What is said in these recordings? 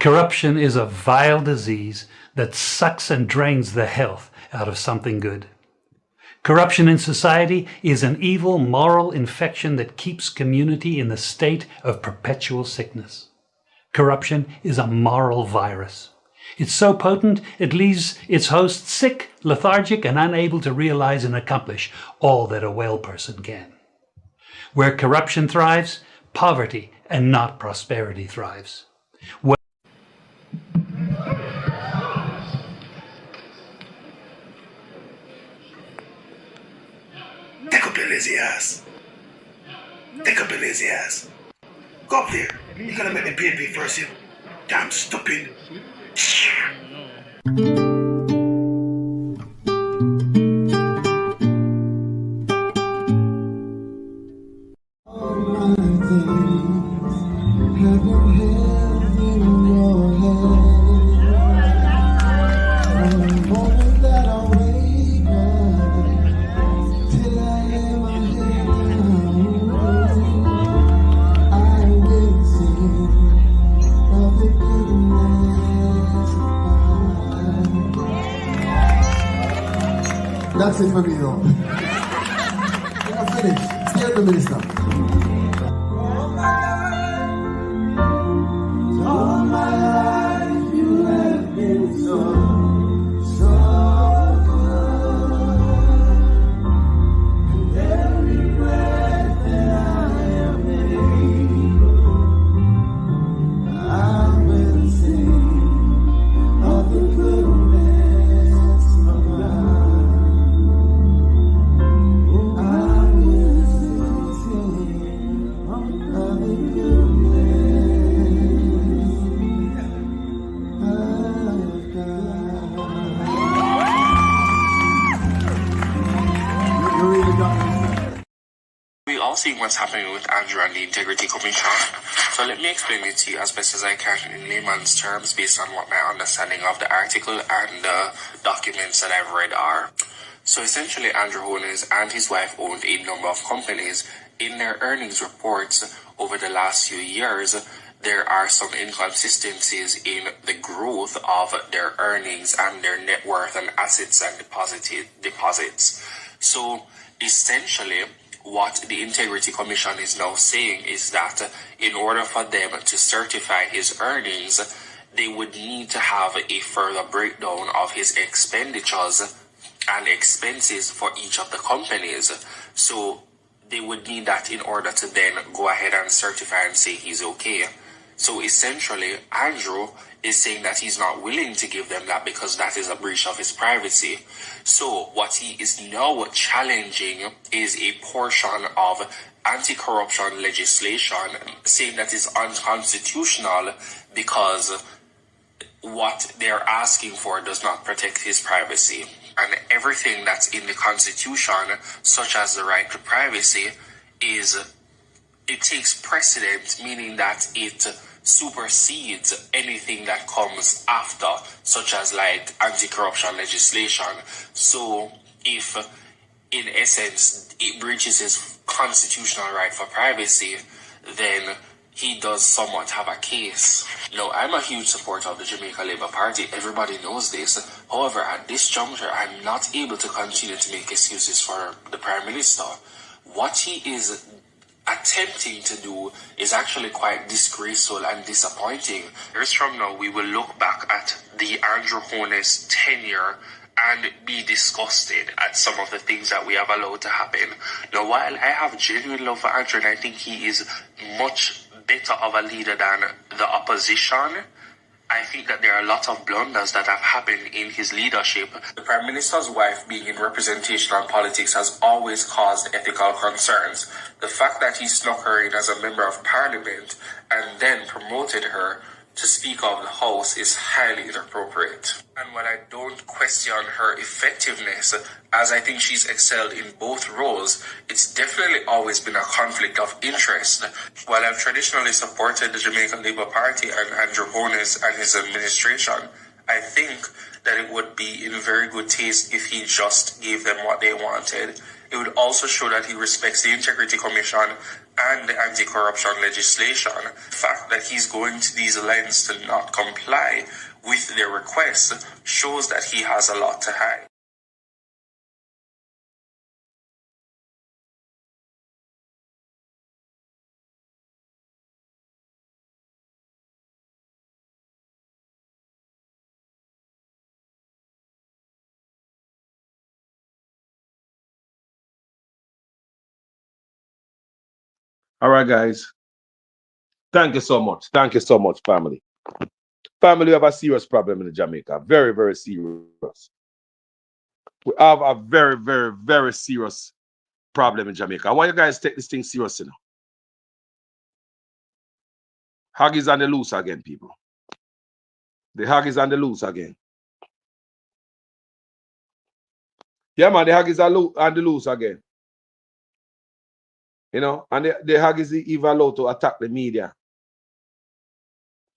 Corruption is a vile disease that sucks and drains the health out of something good. Corruption in society is an evil moral infection that keeps community in the state of perpetual sickness. Corruption is a moral virus. It's so potent it leaves its host sick, lethargic, and unable to realize and accomplish all that a well person can. Where corruption thrives, poverty and not prosperity thrives. Take up your lazy ass. Take up your lazy ass. Go up there. You're gonna make me pay first, you damn stupid. That's it for me though. I'm finished. Stay at the minister. All my life you have been so good. And every breath that I am able, I will sing of the goodness of God. We all see what's happening with Andrew and the Integrity Commission, so let me explain it to you as best as I can in layman's terms based on what my understanding of the article and the documents that I've read are. So essentially, Andrew Holness and his wife owned a number of companies. In their earnings reports over the last few years, there are some inconsistencies in the growth of their earnings and their net worth and assets and deposits. So essentially, what the Integrity Commission is now saying is that in order for them to certify his earnings, they would need to have a further breakdown of his expenditures and expenses for each of the companies. So they would need that in order to then go ahead and certify and say he's okay. So essentially, Andrew is saying that he's not willing to give them that because that is a breach of his privacy. So what he is now challenging is a portion of anti-corruption legislation, saying that is unconstitutional because what they're asking for does not protect his privacy. And everything that's in the Constitution, such as the right to privacy, it takes precedent, meaning that it supersedes anything that comes after, such as like anti-corruption legislation. So if, in essence, it breaches his constitutional right for privacy, then he does somewhat have a case. Now, I'm a huge supporter of the Jamaica Labour Party. Everybody knows this. However, at this juncture, I'm not able to continue to make excuses for the Prime Minister. What he is attempting to do is actually quite disgraceful and disappointing. Years from now, we will look back at the Andrew Holness tenure and be disgusted at some of the things that we have allowed to happen. Now, while I have genuine love for Andrew and I think he is much better of a leader than the opposition, I think that there are a lot of blunders that have happened in his leadership. The Prime Minister's wife being in representational politics has always caused ethical concerns. The fact that he snuck her in as a member of Parliament and then promoted her to Speaker of the House is highly inappropriate. And while I don't question her effectiveness, as I think she's excelled in both roles, it's definitely always been a conflict of interest. While I've traditionally supported the Jamaican Labour Party and Andrew Holness and his administration, I think that it would be in very good taste if he just gave them what they wanted. It would also show that he respects the Integrity Commission and the anti-corruption legislation. The fact that he's going to these lengths to not comply with their request shows that he has a lot to hide. All right, guys. Thank you so much. Thank you so much, family. Family, we have a serious problem in Jamaica. Very, very serious. We have a very, very, very serious problem in Jamaica. I want you guys to take this thing seriously now. Hog is on the loose again, people. The hog is on the loose again. Yeah, man, the hog is on the loose again. You know, and the hog is even allowed to attack the media.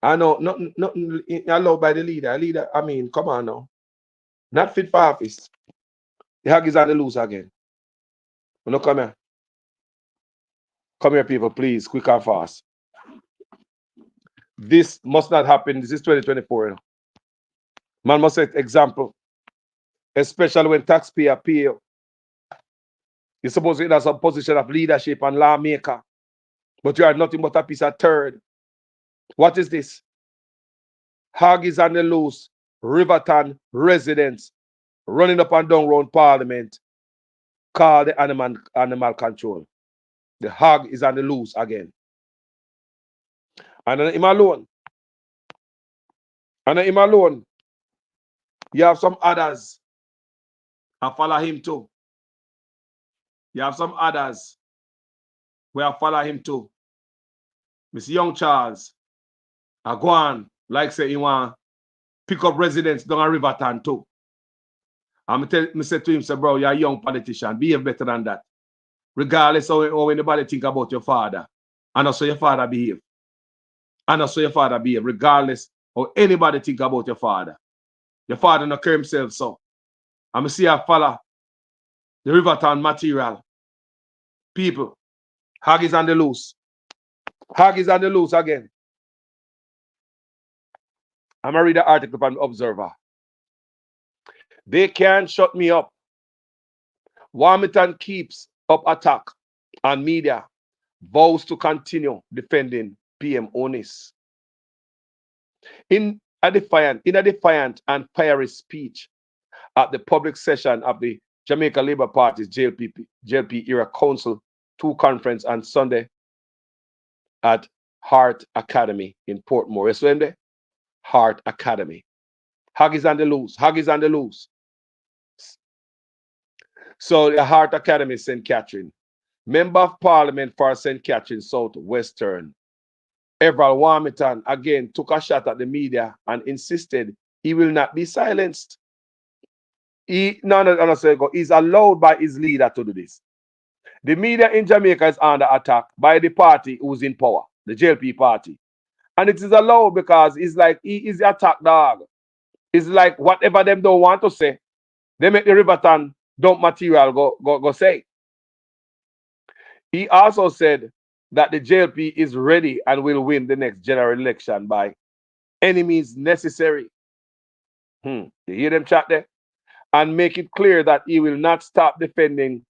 I know, nothing allowed by the leader. Leader, I mean, come on now. Not fit for office. The hog is on the loose again. No, come here. Come here, people, please, quick and fast. This must not happen. This is 2024. You know? Man must set example, especially when taxpayer pay. You're supposed to be in some position of leadership and lawmaker, but you are nothing but a piece of turd. What is this? Hog is on the loose. Riverton residents running up and down around Parliament. Call the animal control. The hog is on the loose again. And him alone. And him alone. You have some others. I follow him too. You have some others where I follow him too. Mr. Young Charles. I go on, like say he want pick up residents down at Riverton too. I'm say to him, say, bro, you're a young politician. Behave better than that. Regardless of how anybody think about your father. And also your father behave. And also your father behave. Regardless of anybody think about your father. Your father not care himself so. I'm see I follow the Riverton material. People. Hog is on the loose. Hog is on the loose again. I'm going to read the article from the Observer. They can't shut me up. Warmington keeps up attack on media, vows to continue defending PM Onis. In a defiant and fiery speech at the public session of the Jamaica Labour Party's JLP Era Council 2 conference on Sunday at Hart Academy in Portmore. So in there, Hart Academy. Hog is on the loose. Hog is on the loose. So the Hart Academy, St. Catherine. Member of Parliament for St. Catherine South Western, Everald Warmington, again took a shot at the media and insisted he will not be silenced. He's allowed by his leader to do this. The media in Jamaica is under attack by the party who's in power, the JLP party. And it is allowed because it's like he is the attack dog. It's like whatever them don't want to say, they make the Riverton dump material go say. He also said that the JLP is ready and will win the next general election by any means necessary. You hear them chat there? And make it clear that he will not stop defending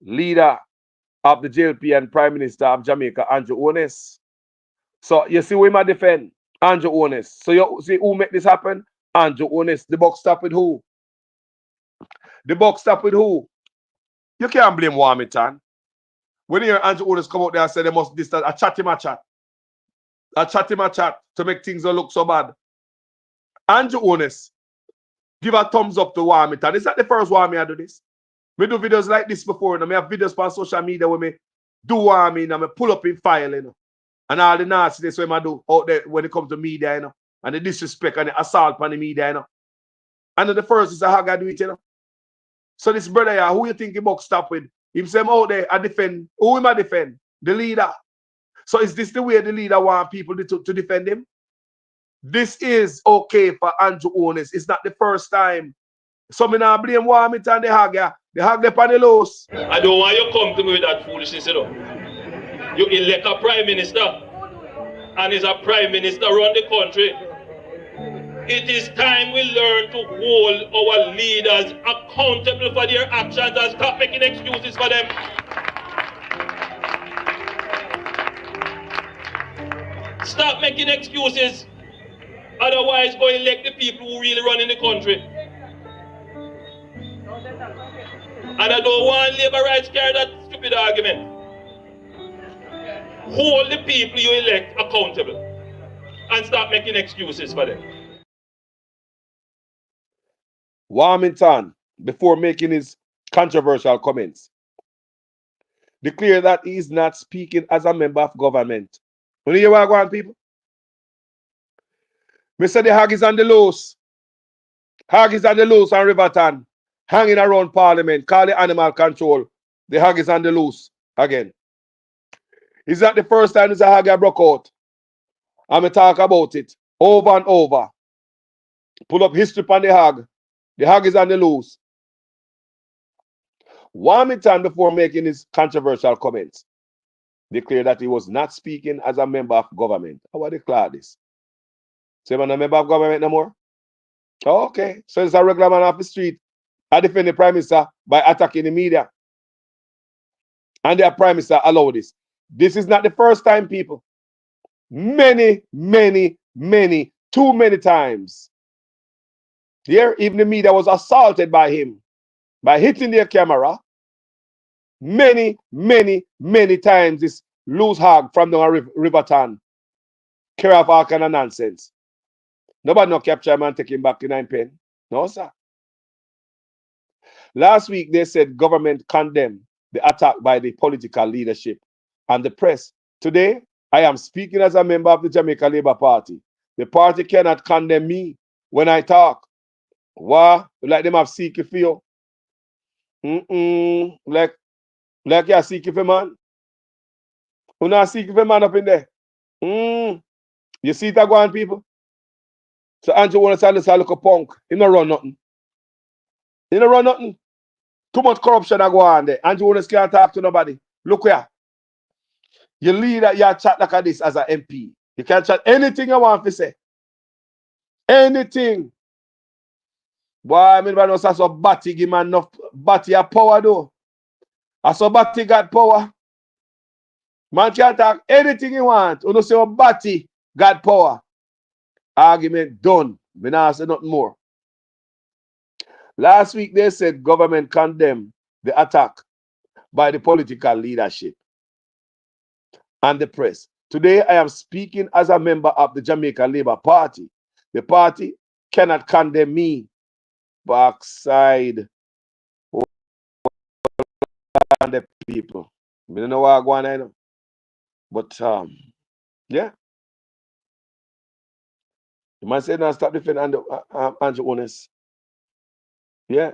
leader of the JLP and Prime Minister of Jamaica, Andrew Onis. So you see we might defend Andrew Onis. So you see who make this happen? Andrew Onis. The buck stop with who? The buck stop with who? You can't blame Warmington. When you hear Andrew Onis come out there and say they must distance, I chat him a chat. I chat him a chat to make things don't look so bad. Andrew Onis, give a thumbs up to Warmington. It's not the first one I do this. We do videos like this before. You know? I have videos on social media where me do Warming and I pull up in file, you know. And all the nastiness when I do out there when it comes to media, you know. And the disrespect and the assault on the media, you know. And then the first is how I do it, you know. So this brother here, who you think he box stop with? Him say out there, I defend. Who am I defend? The leader. So is this the way the leader want people to defend him? This is okay for Andrew Onis. It's not the first time. So me now blame Warmington and the hog, yeah. The hog up on the loose. I don't want you to come to me with that foolishness, you know. You elect a prime minister, and is a prime minister run the country. It is time we learn to hold our leaders accountable for their actions and stop making excuses for them. Stop making excuses. Otherwise, go elect the people who really run in the country. And I don't want labor rights carry that stupid argument. Hold the people you elect accountable and stop making excuses for them. Warmington, before making his controversial comments, declared that he is not speaking as a member of government. When you hear what I want, people? Mr. The hog is on the loose. Hog is on the loose on Riverton, hanging around Parliament, call the animal control. The hog is on the loose again. It's not the first time this hog broke out. I'm going to talk about it over and over. Pull up history on the hog. The hog is on the loose. Warmington, before making his controversial comments, declared that he was not speaking as a member of government. How would they declare this? So you're not a member of government no more? Oh, okay. So it's a regular man off the street. I defend the Prime Minister by attacking the media. And the Prime Minister allowed this. This is not the first time, people. Many, too many times. Here, even the media was assaulted by him by hitting their camera. Many times this loose hog from the Riverton carry off all kind of nonsense. Nobody no capture him and take him back to 9 pen. No, sir. Last week, they said government condemned the attack by the political leadership and the press. Today, I am speaking as a member of the Jamaica Labour Party. The party cannot condemn me when I talk. Why? Like them have seeking for you. Like you're seeking for man. Who not seeking for man up in there? You see that going, people? So Andrew want to say this look a punk. He don't run nothing. He don't run nothing. Too much corruption that go on there. Andrew want to can't talk to nobody. Look where. You leader, you chat like this as an MP. You can chat anything you want to say. Anything. Boy, I mean, I saw Batty give man enough Batty a power though. I saw Batty got power. Man can talk anything you want. You know say Batty got power. Argument done. Me not say nothing more. Last week they said government condemned the attack by the political leadership and the press. Today I am speaking as a member of the Jamaica Labour Party. The party cannot condemn me. Backside on the people. We don't know what I'm going on. But yeah. You might say now stop defending Andrew Honest. Yeah.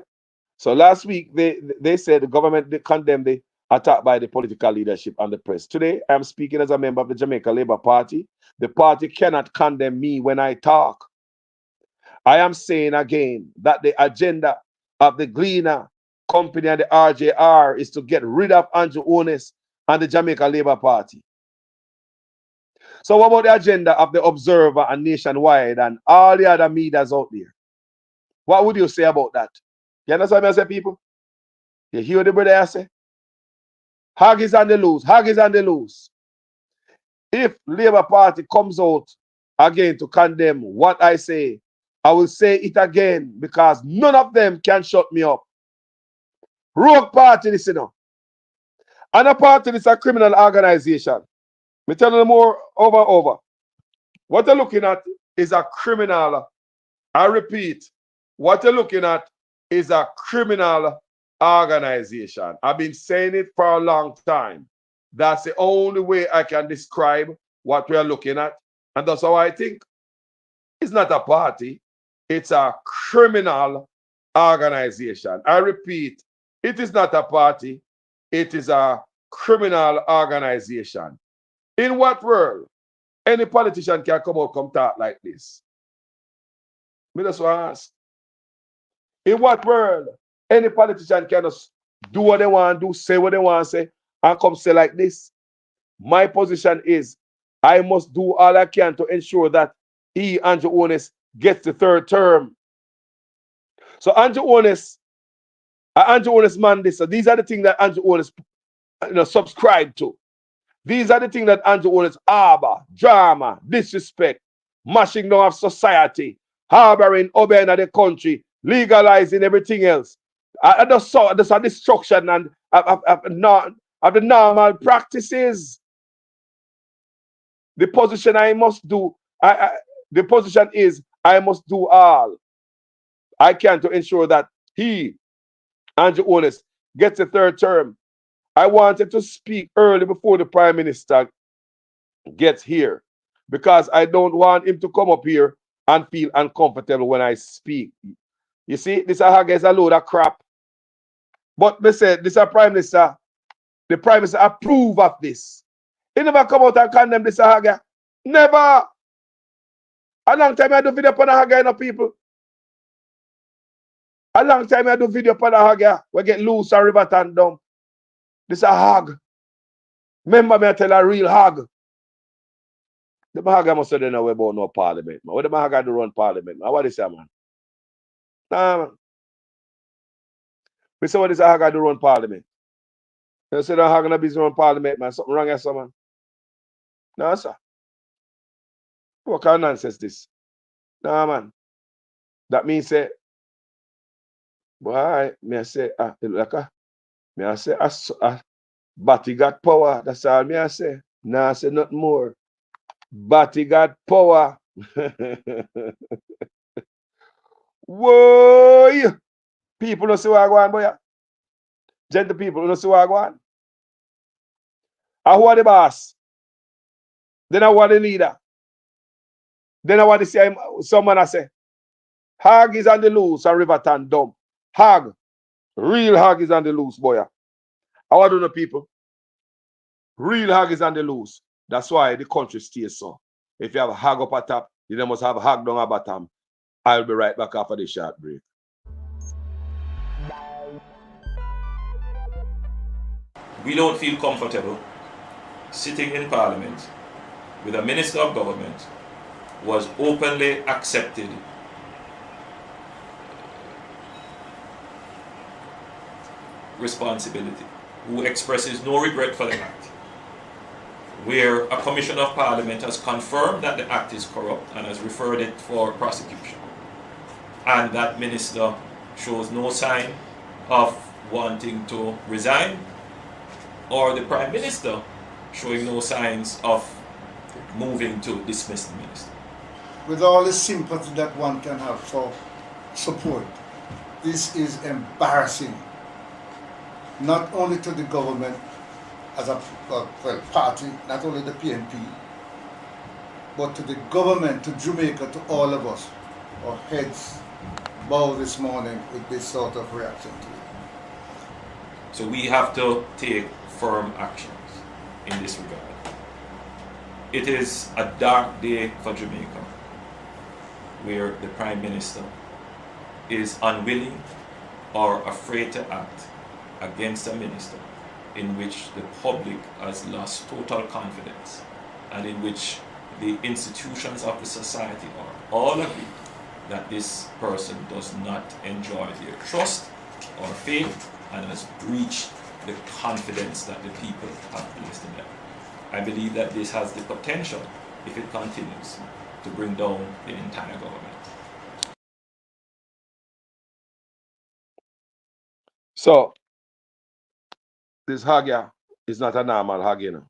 So last week they said the government condemned the attack by the political leadership and the press. Today I am speaking as a member of the Jamaica Labour Party. The party cannot condemn me when I talk. I am saying again that the agenda of the Gleaner Company and the RJR is to get rid of Andrew Honest and the Jamaica Labour Party. So what about the agenda of the Observer and Nationwide and all the other medias out there? What would you say about that? You understand what I say, people? You hear the brother I say? Hog is on the loose. Hog is on the loose. If Labour Party comes out again to condemn what I say, I will say it again because none of them can shut me up. Rogue Party, listen now. And a party is a criminal organization. Me tell you more over and over. What they're looking at is a criminal. I repeat, what you're looking at is a criminal organization. I've been saying it for a long time. That's the only way I can describe what we're looking at. And that's how I think. It's not a party. It's a criminal organization. I repeat, it is not a party. It is a criminal organization. In what world any politician can come out come talk like this? Me just want to ask. In what world any politician can just do what they want to do, say what they want to say, and come say like this? My position is I must do all I can to ensure that Andrew Onis, gets the third term. So Andrew Onis man, this. So these are the things that Andrew Onis subscribe to. These are the things that Andrew Onis harbor: drama, disrespect, mashing down of society, harboring, obeying of the country, legalizing everything else. I just saw this a destruction and of the normal practices. The position I must do, the position is I must do all I can to ensure that Andrew Onis, gets a third term. I wanted to speak early before the Prime Minister gets here because I don't want him to come up here and feel uncomfortable when I speak. You see, this is a load of crap. But they said, this is Prime Minister, the Prime Minister approve of this. He never come out and condemn this Haga. Never. A long time I do video upon a Haga, you know, people. A long time I do video upon a Haga. We get loose and Riverton down. This a hog. Remember me I tell a real hog. The Mahaga must have know about no parliament, man. What the Mahaga do run parliament, man? What is that, man? Nah, man. We say what is Mahaga do run parliament? You say the Mahaga no business run parliament, man. Something wrong here, sir, man. No, sir. What kind of nonsense this? Nah, man. That means say, boy, me I say, like me I say, Batty got power. That's all me I say. Nah, I say nothing more. Batty got power. Whoa! People don't see what I go on, boy. Gentle people don't see what I go on. And who are the boss? Then I want the leader. Then I want to see someone I say, Hog is on the loose and Riverton dumb. Hog, real hog is on the loose, boy. I want to know people. Real hog is on the loose. That's why the country stays so. If you have a hog up at top, you must have a hog down at bottom. I'll be right back after the short break. We don't feel comfortable sitting in Parliament with a Minister of Government who has openly accepted responsibility, who expresses no regret for the act, where a Commission of Parliament has confirmed that the act is corrupt and has referred it for prosecution, and that minister shows no sign of wanting to resign, or the Prime Minister showing no signs of moving to dismiss the minister. With all the sympathy that one can have for support, this is embarrassing, not only to the government as a party, not only the PNP, but to the government, to Jamaica, to all of us. Our heads bow this morning with this sort of reaction to it. So we have to take firm actions in this regard. It is a dark day for Jamaica, where the Prime Minister is unwilling or afraid to act against a minister in which the public has lost total confidence and in which the institutions of the society are all agree that this person does not enjoy their trust or faith and has breached the confidence that the people have placed in them. I believe that this has the potential, if it continues, to bring down the entire government. So, this Hagia is not a normal Hagia, you know.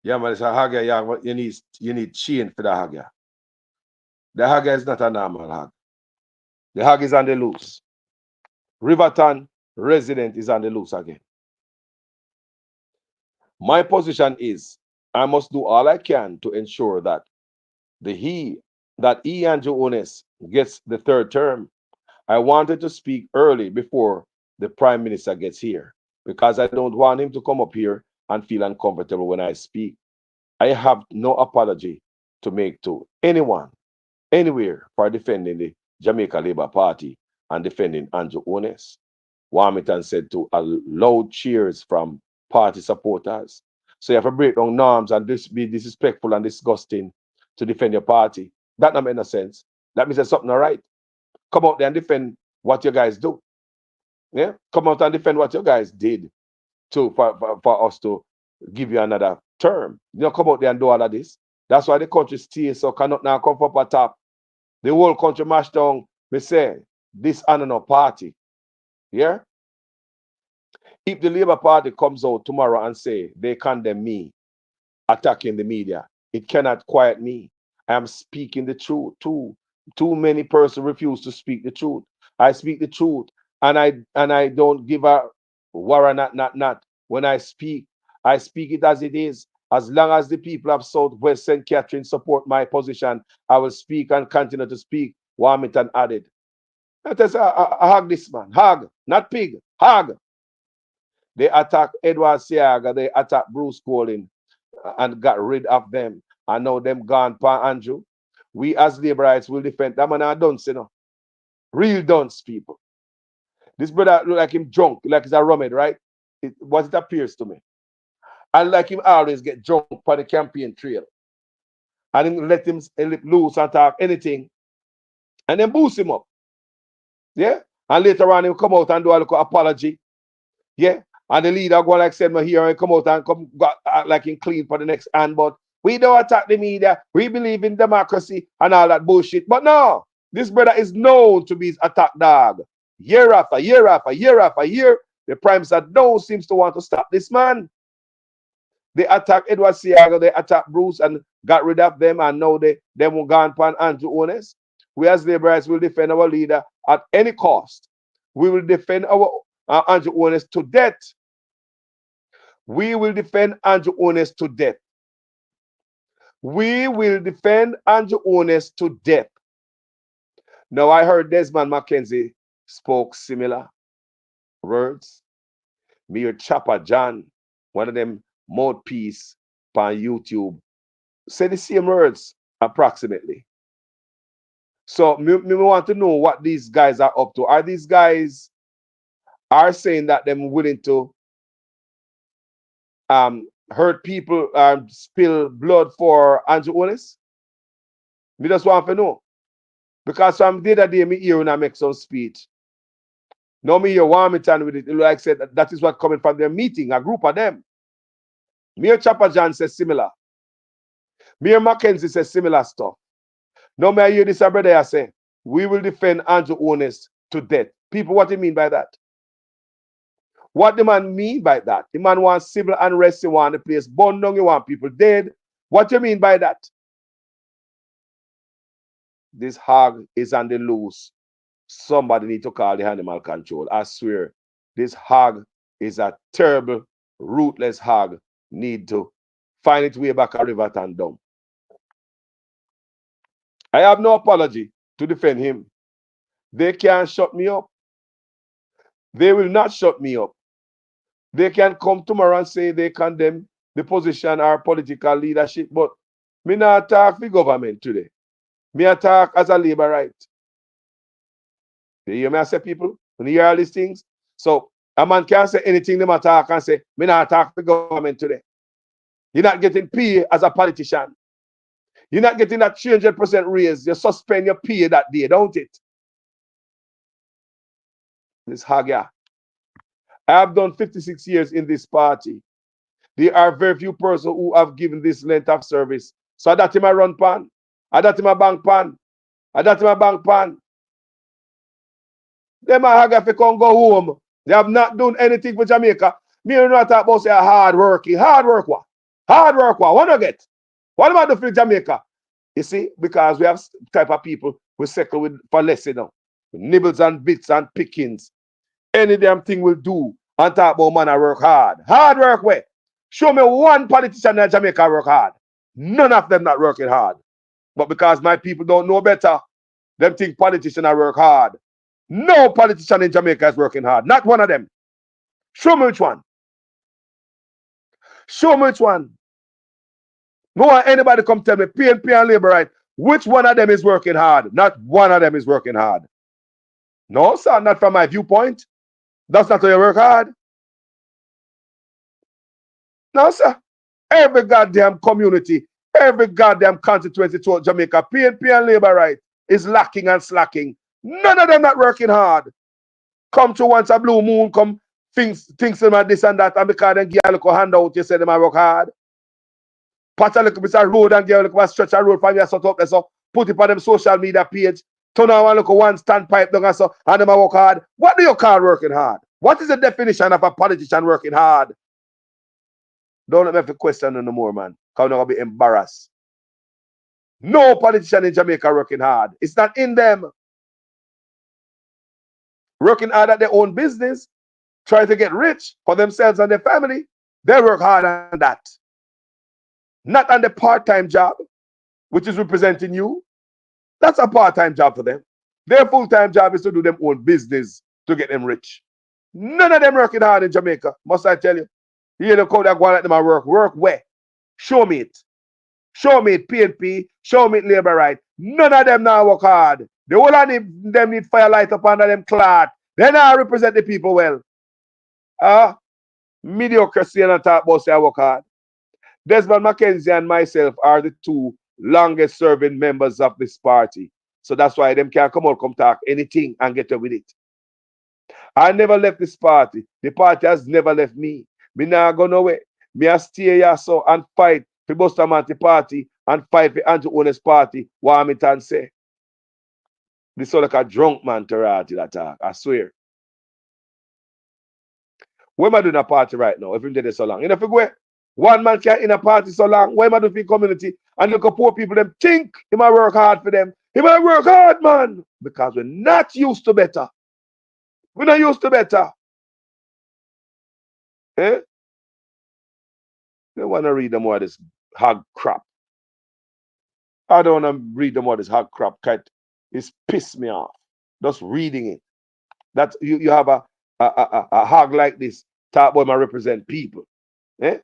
Yeah, man, it's a Hagia, yeah, you need chain for the Hagia. The Hagia is not a normal Hag. The Hag is on the loose. Riverton resident is on the loose again. My position is I must do all I can to ensure that Andrew Onis gets the third term. I wanted to speak early before the Prime Minister gets here because I don't want him to come up here and feel uncomfortable when I speak. I have no apology to make to anyone, anywhere, for defending the Jamaica Labour Party and defending Andrew Onis. Warmington said to a loud cheers from party supporters. So you have to break down norms and be disrespectful and disgusting to defend your party. That don't make no sense. That means there's something all right. Come out there and defend what you guys do. Yeah? Come out and defend what you guys did for us to give you another term. You know, come out there and do all of this. That's why the country stays so cannot now come up at top. The whole country mashed down. Me say, this and no party. Yeah? If the Labour Party comes out tomorrow and say they condemn me attacking the media, it cannot quiet me. I am speaking the truth. Too many persons refuse to speak the truth. I speak the truth, and I don't give a warrant not. When I speak it as it is. As long as the people of Southwest St. Catherine support my position, I will speak and continue to speak. Warmington added. Let us hug this man. Hug, not pig. Hug. They attacked Edward Siaga. They attacked Bruce Colin and got rid of them. And now them gone, Pa Andrew. We as Labourites will defend them, and I don't say no. Real dunce people. This brother look like him drunk, like he's a rummed, right? What it appears to me. And like him always get drunk for the campaign trail. And then let him loose and talk anything. And then boost him up. Yeah? And later on he'll come out and do a little apology. Yeah? And the leader go like said, here and come out and come act like him clean for the next hand. But we don't attack the media. We believe in democracy and all that bullshit. But no, this brother is known to be his attack dog. Year after year after year after year, the Prime Minister don't seems to want to stop this man. They attacked Edward Siaga, they attacked Bruce and got rid of them, and now they won't go on Andrew Ones. We as Labourites will defend our leader at any cost. We will defend our Andrew Ones to death. We will defend Andrew Ones to death. We will defend Andrew Ones to death. Now, I heard Desmond McKenzie spoke similar words. Mayor Chopper John, one of them mouthpiece on YouTube, said the same words approximately. So, me want to know what these guys are up to. Are these guys saying that they're willing to hurt people, spill blood for Andrew Onis? Me just want to know. Because from the other day, me hear when I make some speech. Now me hear Warmington with it. Like I said, that is what coming from their meeting, a group of them. Mayor Chopper John says similar. Mayor Mackenzie says similar stuff. Now me I hear this brother say, we will defend Andrew Onis to death. People, what do you mean by that? What the man mean by that? The man wants civil unrest, he want the place burned down, he want people dead. What do you mean by that? This hog is on the loose. Somebody need to call the animal control. I swear, this hog is a terrible, ruthless hog. Need to find its way back at Riverton down. I have no apology to defend him. They can't shut me up. They will not shut me up. They can come tomorrow and say they condemn the position or political leadership, but me not talk for government today. Me talk as a Labourite. You hear me I say, people? When you hear all these things? So a man can't say anything them attack and say, me not talk for government today. You're not getting pay as a politician. You're not getting that 300% raise. You suspend your pay that day, don't it? This Hagia. I have done 56 years in this party. There are very few persons who have given this length of service. So that in my run pan. I that in my bank pan. I that in my bank pan. Them are Hagia if they can't go home. They have not done anything for Jamaica. Me and not talk about say hard working. Hard work what? Hard work what? What do I get? What am I doing for Jamaica? You see, because we have type of people who settle with for less, you know. Nibbles and bits and pickings. Any damn thing will do and talk about man I work hard. Hard work where? Show me one politician in Jamaica work hard. None of them not working hard. But because my people don't know better, them think politicians are work hard. No politician in Jamaica is working hard. Not one of them. Show me which one. Show me which one. No one anybody come tell me, PNP and Labourite, which one of them is working hard? Not one of them is working hard. No, sir, not from my viewpoint. That's not how you work hard. No, sir. Every goddamn community, every goddamn constituency throughout Jamaica, PNP and Labour right is lacking and slacking. None of them not working hard. Come to once a blue moon, come things about this and that, and because they give a little handout, you say them I work hard. Patch a little bit of road and give a little stretch of road from your sort up there, so put it on them social media page. Turn on one look one standpipe down and so, and them I work hard. What do you call working hard? What is the definition of a politician working hard? Don't let me have to question no more, man. Because I'm not going to be embarrassed. No politician in Jamaica working hard. It's not in them. Working hard at their own business, trying to get rich for themselves and their family. They work hard on that. Not on the part-time job, which is representing you. That's a part-time job for them. Their full-time job is to do their own business to get them rich. None of them working hard in Jamaica, must I tell you. You hear the code that go like them at work. Work where? Show me it. Show me it, PNP. Show me it, Labour right. None of them now work hard. The whole of them need firelight up under them cloth. They now represent the people well. Mediocracy and talk about say I work hard. Desmond McKenzie and myself are the two longest serving members of this party. So that's why them can come out, come talk anything and get away with it. I never left this party. The party has never left me. Me now go nowhere. Me a stay here so and fight for Bustamante party and fight for Andrew Owen's party. What Hamilton say? This is like a drunk man to that talk. I swear. Where am I doing a party right now? If I'm there so long. You know, if you go, one man can't in a party so long. Where am I doing for the community? And look at poor people, them think he might work hard for them. He might work hard, man. Because we're not used to better. We're not used to better. Eh? They want to read them more of this hog crap. I don't want to read them more of this hog crap. It's pissed me off. Just reading it. That you have a hog like this. Talk about my represent people. Eh?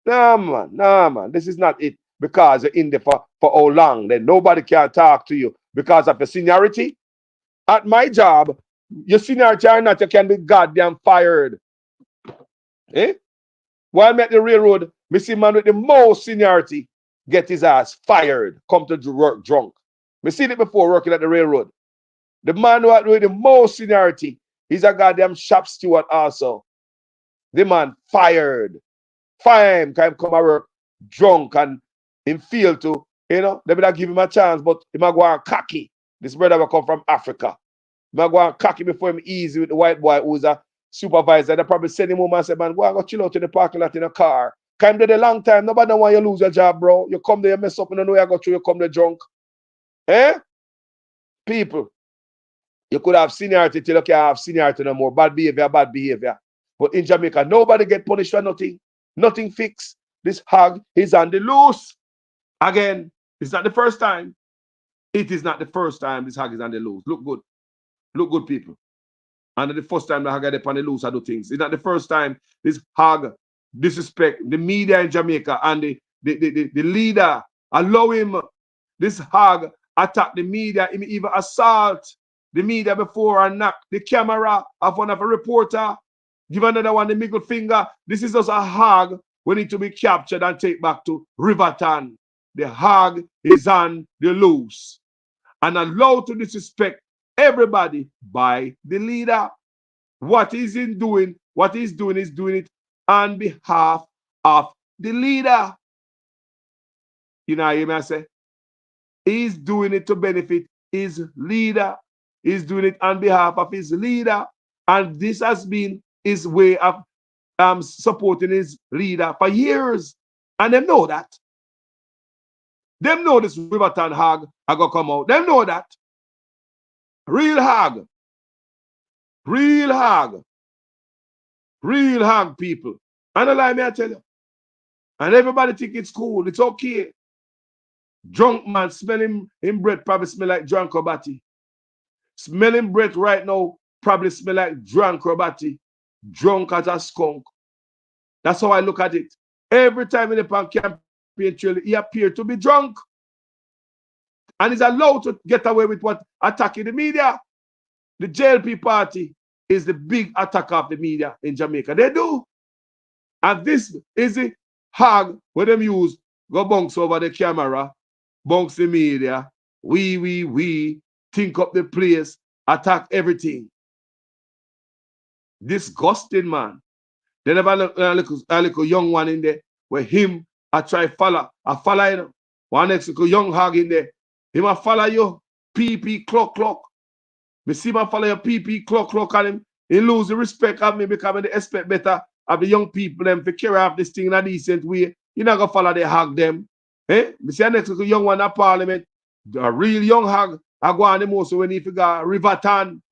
Nah, man. This is not it. Because you're in there for how long. Then nobody can talk to you because of your seniority. At my job, your seniority or not, you can be goddamn fired. Eh? While I'm at the railroad, me see man with the most seniority get his ass fired, come to work drunk. Me seen it before working at the railroad. The man who with the most seniority, he's a goddamn shop steward also. The man fired. Fire him, can come and work drunk and him feel to, you know, they better give him a chance, but he might go and cocky. This brother will come from Africa. He might go and cocky before him easy with the white boy who's a supervisor. They probably send him home and say, man, go and go chill out in the parking lot in a car. Come there a long time. Nobody want you lose your job, bro. You come there, you mess up, you don't know you go through, you come there drunk. Eh? People, you could have seniority till you can't have seniority no more. Bad behavior. But in Jamaica, nobody get punished for nothing. Nothing fixed. This hog is on the loose. Again, it's not the first time. It is not the first time this hog is on the loose. Look good. Look good, people. And the first time the hog get on the loose, I do things. It's not the first time this hog disrespect the media in Jamaica and the leader. Allow him, this hog attack the media, him even assault the media before and knock the camera of one of a reporter. Give another one the middle finger. This is just a hog. We need to be captured and take back to Riverton. The hog is on the loose and allowed to disrespect everybody by the leader. What he's doing is doing it on behalf of the leader. You know what I say? He's doing it to benefit his leader. He's doing it on behalf of his leader. And this has been his way of supporting his leader for years. And they know that. Them know this Riverton hog are going to come out. Them know that. Real hog. Real hog. Real hog, people. And a lie, me I tell you. And everybody think it's cool. It's okay. Drunk man, smelling him breath probably smell like drunk Robati. Smelling breath right now probably smell like drunk Robati. Drunk as a skunk. That's how I look at it. Every time in the campaign trail, he appeared to be drunk. And he's allowed to get away with what attacking the media. The JLP party is the big attacker of the media in Jamaica. They do. And this is the hog where them use go bounce over the camera, bounce the media, we think up the place, attack everything. Disgusting, man. They never a little young one in there where him I try follow, I follow him. One next little young hog in there. Him I follow you, PP clock. Me see him follow your PP clock on him. He lose the respect of me because they expect better of the young people them to carry off this thing in a decent way. You not gonna follow the hog them. Eh? Me see a next little young one at parliament. A real young hog. I go on the most when he figure Riverton.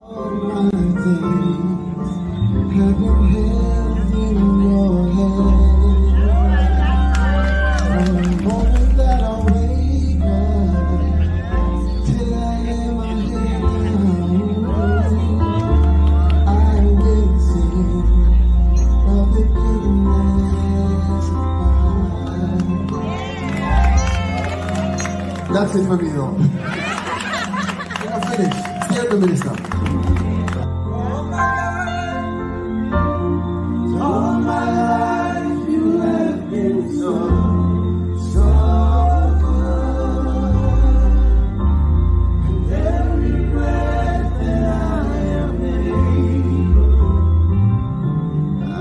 That's it for me, though. I'm finished. Stay at the minister. All my life you have been so good. And every breath that I am able, I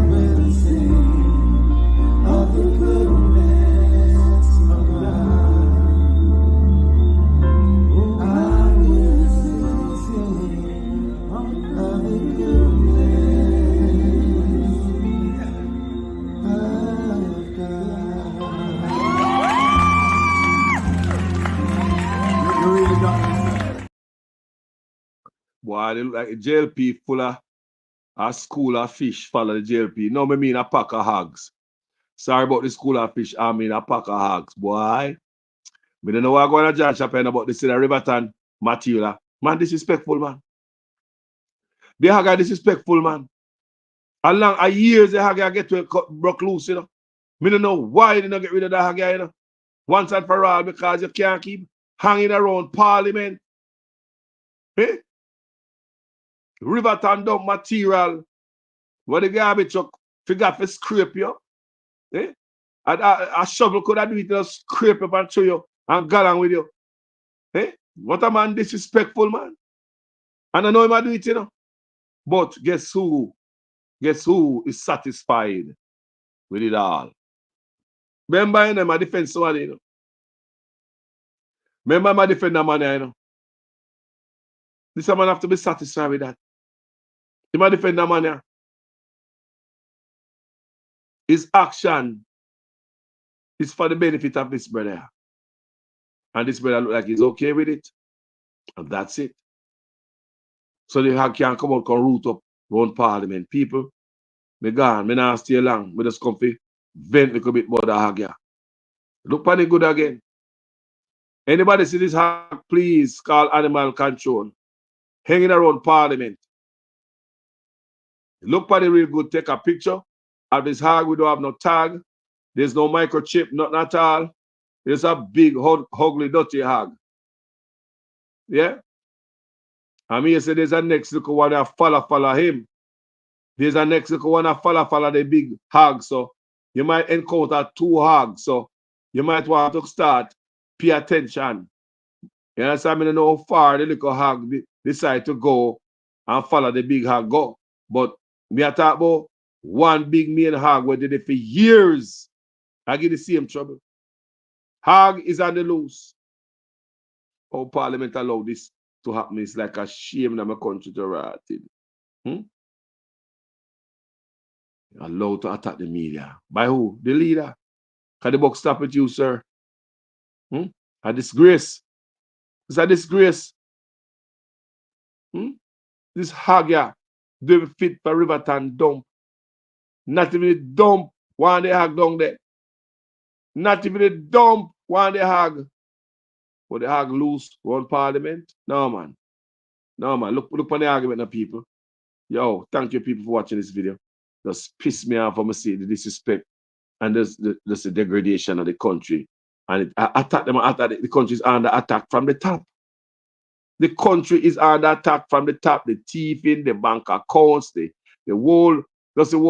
will sing of the goodness of God. Boy, they look like a JLP full of a school of fish follow the JLP. No, me mean a pack of hogs. Sorry about the school of fish, I mean a pack of hogs. Boy, we don't know what I'm going to John Chapin about this in a Riverton material. Man, disrespectful, man. The hog are disrespectful, man. Along a years the hog get to broke loose, you know. Me don't know why they don't get rid of the hog, you know. Once and for all, because you can't keep hanging around parliament. Eh? Riverton dump material. What the garbage truck figure for scrape you. Eh? A shovel could have do it, just scrape up and show you and go along with you. Eh? What a man disrespectful, man. And I know him I do it, you know. But guess who? Guess who is satisfied with it all? Remember, you know, my defense somebody, you know. Remember my defend that man, you know. This man have to be satisfied with that. He might defend that man, yeah. His action is for the benefit of this brother. And this brother look like he's okay with it. And that's it. So the hag can't come out, come root up around parliament. People, me gone, me not stay long. Me just come for vent a little bit about the hag, yeah. Look for the good again. Anybody see this hag, please call animal control. Hanging around parliament. Look for the real good. Take a picture of this hag. We don't have no tag. There's no microchip, nothing at all. There's a big, ugly, dirty hag. Yeah? And me say there's a next little one that follow him. There's a next little one that follow the big hag. So you might encounter two hags. So you might want to start pay attention. You understand? I don't know how far the little hag decide to go and follow the big hag go. But me I talk about one big main hag where did it for years. I get the same trouble. Hag is on the loose. How Parliament allow this to happen is like a shame in my country to rot it. Allowed to attack the media. By who? The leader. Can the buck stop with you, sir? A disgrace. It's a disgrace. This hag, yeah, they fit for Riverton dump. Not even the dump one they hag down there. Not even the dump one they hag. But the hag loose run parliament. No, man. No, man. Look on the argument of people. Yo, thank you people for watching this video. Just piss me off when I see the disrespect and there's the degradation of the country. And attack them. The country is under attack from the top. The country is under attack from the top. The thieving, the bank accounts, the whole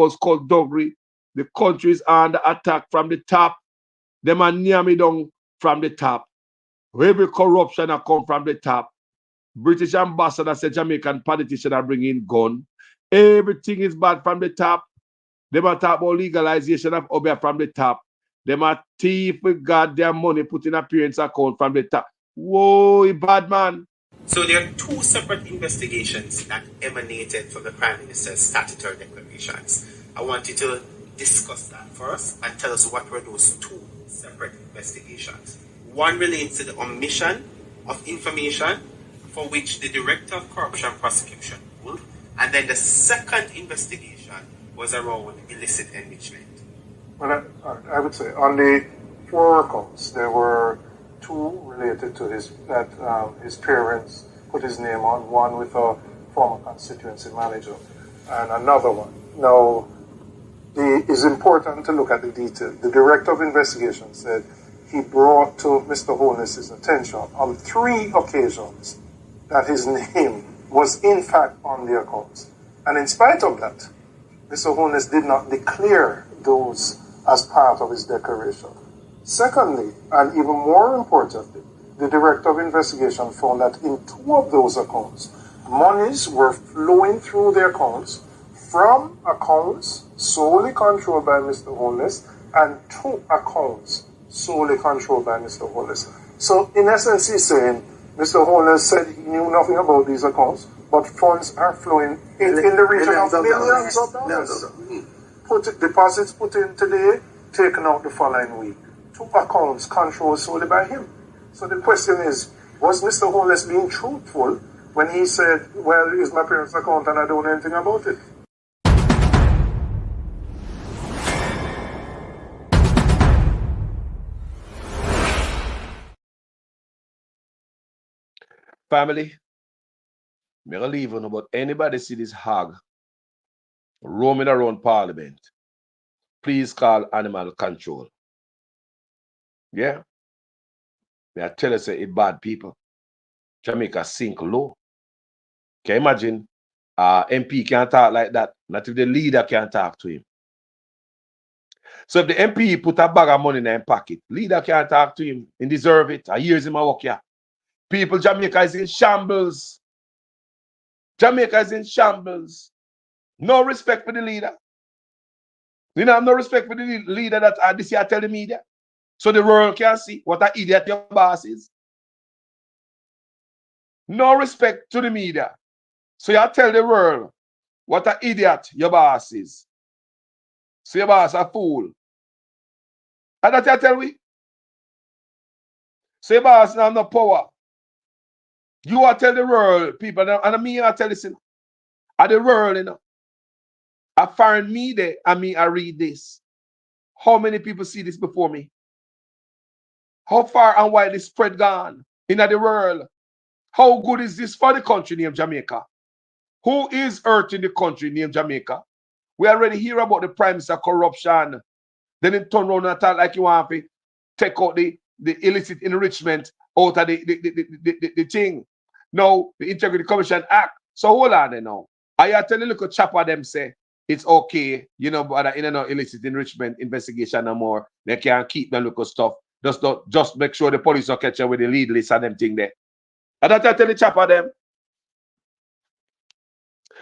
skullduggery. The country is under attack from the top. Them are near me down from the top. Every corruption that come from the top. British ambassador said Jamaican politicians are bringing gun. Everything is bad from the top. Them are talk about legalization of Obia from the top. Them are thief with goddamn money put in a parents' account from the top. Whoa, bad man. So there are two separate investigations that emanated from the Prime Minister's statutory declarations. I want you to discuss that first and tell us what were those two separate investigations. One relates to the omission of information for which the Director of Corruption Prosecution ruled, and then the second investigation was around illicit enrichment. Well, I would say on the 4 accounts, there were 2 related to his parents put his name on, one with a former constituency manager and another one. Now, it's important to look at the detail. The Director of Investigation said he brought to Mr. Holness's attention on 3 occasions that his name was in fact on the accounts. And in spite of that, Mr. Holness did not declare those as part of his declaration. Secondly, and even more importantly, the Director of Investigation found that in 2 of those accounts, monies were flowing through the accounts from accounts solely controlled by Mr. Holness and 2 accounts solely controlled by Mr. Holness. So in essence, he's saying Mr. Holness said he knew nothing about these accounts, but funds are flowing in the region of millions of dollars. Deposits put in today, taken out the following week. 2 accounts controlled solely by him. So the question is, was Mr. Holness being truthful when he said, well, it's my parents' account and I don't know anything about it? Family, I'm going to leave you, but anybody see this hog roaming around Parliament, please call animal control. Yeah? I tell you, say it bad people. Jamaica sink low. Can you imagine? MP can't talk like that. Not if the leader can't talk to him. So if the MP put a bag of money in his pocket, leader can't talk to him. He deserve it. I hears him a walk here. People, Jamaica is in shambles. Jamaica is in shambles. No respect for the leader. You know, no respect for the leader that this year tell the media. So the world can see what an idiot your boss is. No respect to the media. So you tell the world what an idiot your boss is. So your boss a fool. And that you tell we. So your boss now have no power. You are tell the world, people, and me I tell listen. At the world, you know. I find me there and me I read this. How many people see this before me? How far and wide is spread gone in the world? How good is this for the country named Jamaica? Who is hurting the country named Jamaica? We already hear about the Prime Minister corruption. Then it turn around and talk like you want to take out the illicit enrichment out of the thing. Now, the Integrity Commission Act. So hold on there now. I tell the little chopper them say, it's okay, you know, but in no illicit enrichment investigation no more. They can't keep the local stuff. Just make sure the police don't catch you with the lead list and them thing there. And that I tell the chopper them.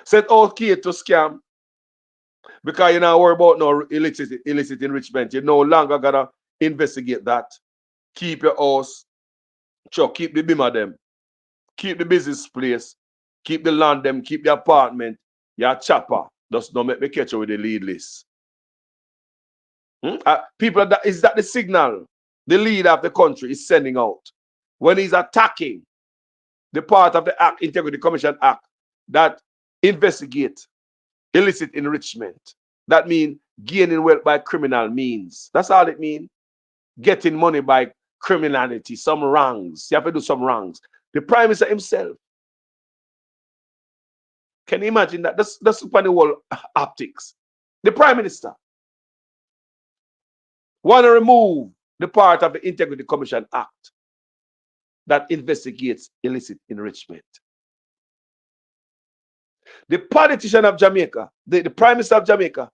Said okay to scam. Because you know worry about no illicit enrichment. You no longer gotta investigate that. Keep your house. Sure, keep the beam of them. Keep the business place. Keep the land them. Keep the apartment. Your chopper. Just don't make me catch you with the lead list. People, is that the signal the leader of the country is sending out when he's attacking the part of the Act, Integrity Commission Act, that investigate illicit enrichment? That means gaining wealth by criminal means. That's all it means. Getting money by criminality, some wrongs. You have to do some wrongs. The Prime Minister himself. Can you imagine that? That's upon the whole optics. The Prime Minister want to remove the part of the Integrity Commission Act that investigates illicit enrichment. The politician of Jamaica, the Prime Minister of Jamaica,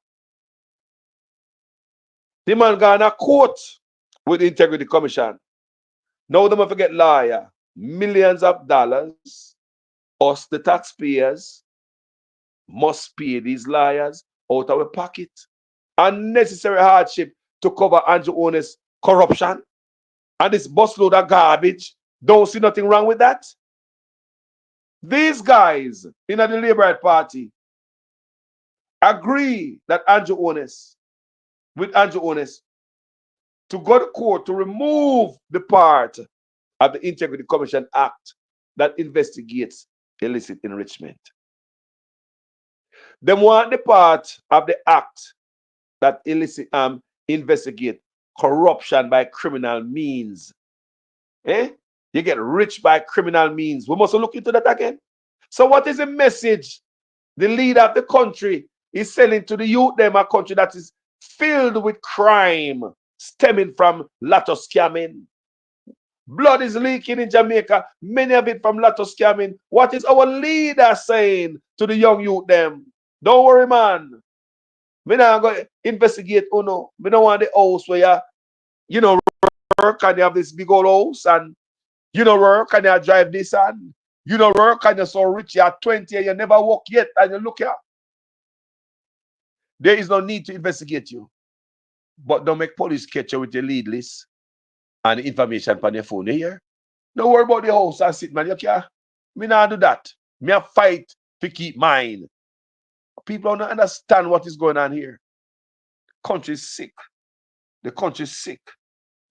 The man gone a court with the Integrity Commission. Now them have to get lawyer, millions of dollars. Us, the taxpayers, must pay these lawyers out of our pocket. Unnecessary hardship to cover Andrew Owen's corruption. And this busload of garbage. Don't see nothing wrong with that. These guys in the Labour Party agree that Andrew Owen, to go to court to remove the part of the Integrity Commission Act that investigates illicit enrichment. They want the part of the act that investigate corruption by criminal means. You get rich by criminal means. We must look into that again. So what is the message the leader of the country is sending to the youth them, a country that is filled with crime stemming from lotto scamming? Blood is leaking in Jamaica, many of it from lotto scamming. What is our leader saying to the young youth them? Don't worry, man. Me not go investigate Uno. Me don't want the house where you know work and you have this big old house, and you know work and you drive this, and you know work and you're so rich, you're 20 and you never work yet, and you look here. There is no need to investigate you. But don't make police catch you with your lead list and information on your phone here. Don't worry about the house and sit, man. You can't. Me not do that. Me a fight to keep mine. People don't understand what is going on here. Country is sick. The country is sick.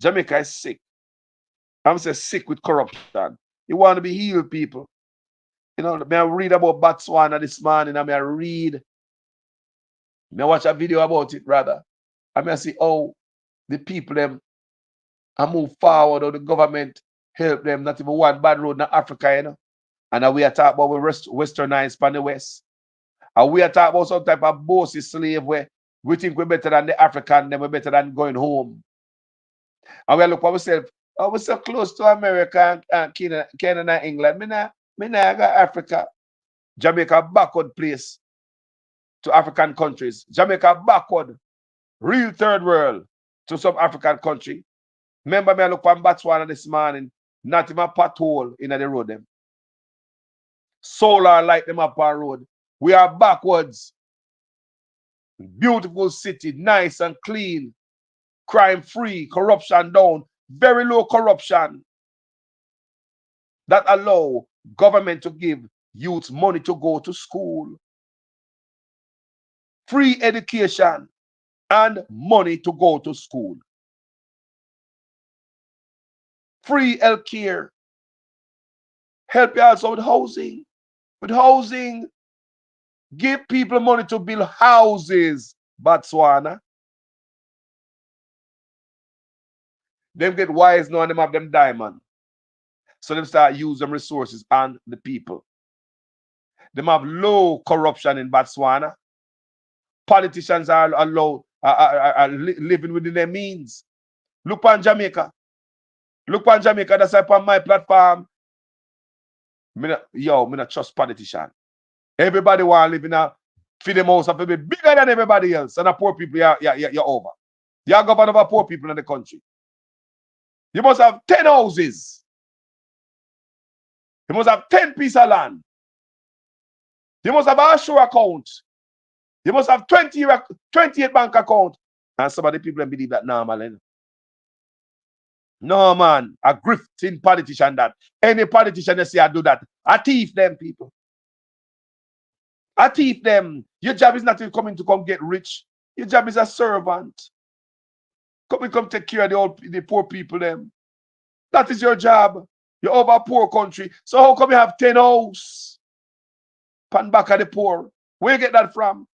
Jamaica is sick. I'm saying sick with corruption. You want to be healed, people. You know, me I read about Botswana this morning, and me watch a video about it, rather. I see how the people them I move forward, or the government help them, not even one bad road in Africa, you know. And we are talking about we westernized from the West. And we are talking about some type of bossy slave where we think we're better than the African, then we're better than going home. And we look for ourselves, oh, we're so close to America and Canada, England. Me nah got Africa. Jamaica backward place to African countries. Jamaica backward, real third world to some African country. Remember me I look from Botswana this morning, not even a pothole in the road them. Solar light them up our road. We are backwards. Beautiful city, nice and clean, crime free, corruption down, very low corruption. That allow government to give youths money to go to school, free education, and money to go to school, free health care, help you also with housing. With housing, give people money to build houses, Botswana. Them get wise now and them have them diamond. So them start use them resources on the people. Them have low corruption in Botswana. Politicians are living within their means. Look on Jamaica. Look on Jamaica. That's like on my platform. Me not trust politicians. Everybody want to live in a freedom house and be bigger than everybody else. And the poor people, you're over. You're governor over poor people in the country. You must have 10 houses. You must have 10 pieces of land. You must have a shore account. You must have 28 bank account. And some of the people believe that normal. Eh? No, man. A grifting politician that. Any politician they say I do that. I thief them people. I thief them. Your job is not to come get rich. Your job is a servant. Come take care of the poor people them. That is your job. You're over a poor country. So how come you have 10 houses? Pan back at the poor. Where you get that from?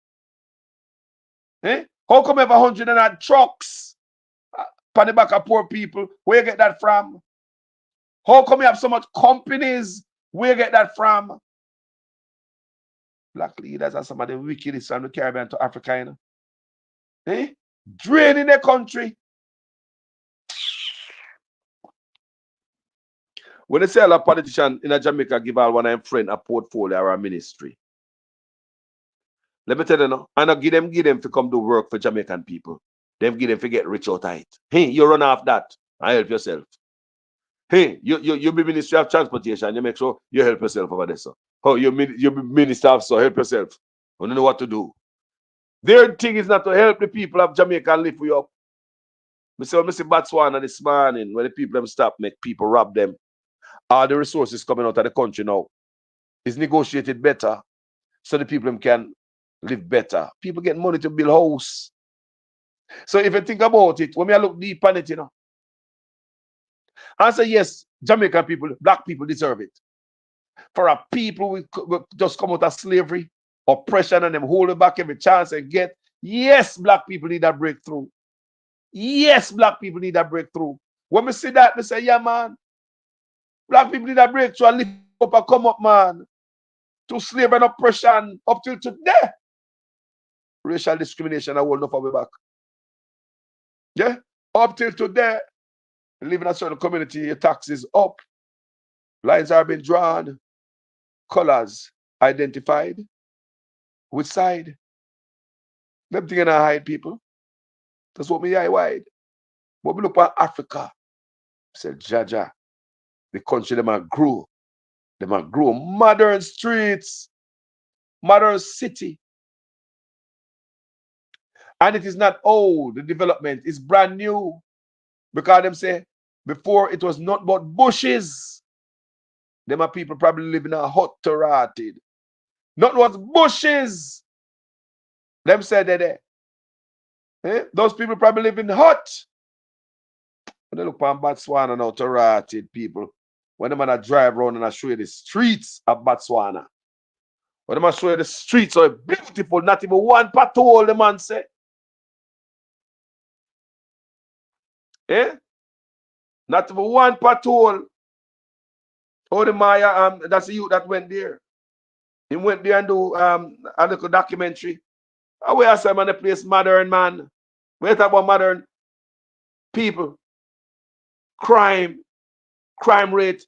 Eh? How come you have 100 and odd trucks? Pan the back of poor people. Where you get that from? How come you have so much companies? Where you get that from? Black leaders are some of the wickedest from the Caribbean to Africa, you know. Eh? Draining the country. When they say a politician in a Jamaica give all one of them friend a portfolio or a ministry, let me tell you now, I not give them to come do work for Jamaican people. Them give them to get rich out of it. Hey, you run off that and help yourself. Hey, you be Ministry of Transportation, you make sure you help yourself over there, sir. Oh, you be Minister of so help yourself. You don't know what to do. Their thing is not to help the people of Jamaica lift you up. I see Botswana this morning when the people them stop make people rob them. All the resources coming out of the country now is negotiated better so the people them can live better. People get money to build house. So if you think about it, when I look deep on it, you know, I say yes, Jamaican people, black people deserve it. For a people we just come out of slavery, oppression, and them holding back every chance they get. Yes, black people need a breakthrough. Yes, black people need a breakthrough. When we see that, we say, yeah, man, black people need a breakthrough and lift up and come up, man. To slavery and oppression up till today. Racial discrimination, I will not fall back. Yeah? Up till today, live in a certain community, your taxes up. Lines are being drawn. Colors identified. Which side? Them thing I hide people. That's what me eye wide. But we look at Africa. Say, Jaja, the country them are grow. Them are grow. Modern streets. Modern city. And it is not old. The development is brand new. Because them say, before it was not but bushes. Them are people probably living in a hut to rotted. Not was bushes. Them said that. Those people probably live in hut. When they look on Botswana now to rotted people. When them man drive around and I show you the streets of Botswana. When them show you the streets are beautiful, not even one patrol, the man say. Not even one patrol. Oh, the Maya, that's the youth that went there. He went there and do a little documentary. Where I say man, the place modern, man. We talk about modern people. Crime rate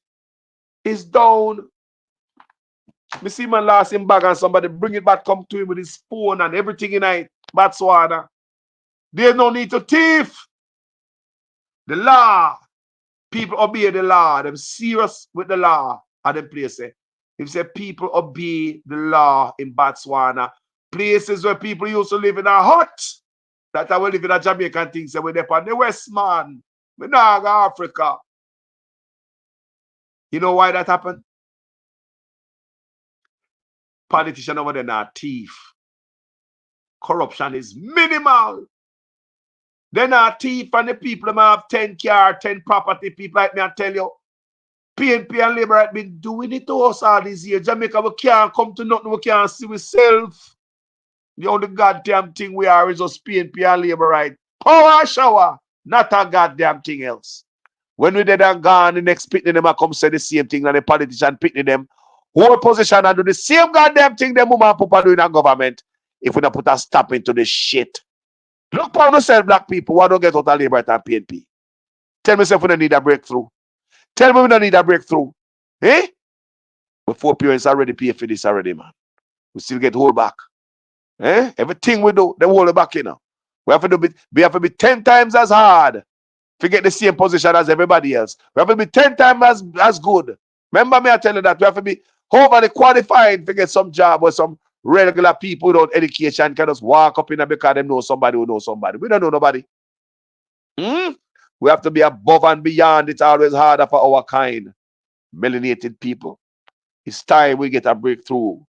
is down. Me see man lost him bag and somebody bring it back, come to him with his phone and everything in it. Botswana. There's no need to thief. The law. People obey the law. Them serious with the law at them places. If say people obey the law in Botswana, places where people used to live in a hut, that I will live in a Jamaican thing, say we're on the West, man. We're not Africa. You know why that happened? Politicians over there are thief. Corruption is minimal. They're not thief and the people them have 10 car, 10 property. People like me, I tell you, PNP and Labour have been doing it to us all these years. Jamaica, we can't come to nothing, we can't see ourselves. The only goddamn thing we are is just PNP and Labour, right? Power shower, not a goddamn thing else. When we dead and gone, the next picnic them come say the same thing and the politician picnic them. Whole position and do the same goddamn thing them woman papa do in a government if we don't put a stop into this shit. Look on yourself, black people, why don't get out of Labour and PNP? Tell me if we don't need a breakthrough. Tell me we don't need a breakthrough. Eh? Before parents already pay for this already, man. We still get hold back. Eh? Everything we do, they hold it back, you know. We have to be 10 times as hard to get the same position as everybody else. We have to be 10 times as good. Remember me, I tell you that we have to be overly qualified to get some job where some regular people without education can just walk up in there because they know somebody who knows somebody. We don't know nobody. We have to be above and beyond. It's always harder for our kind. Melanated people. It's time we get a breakthrough.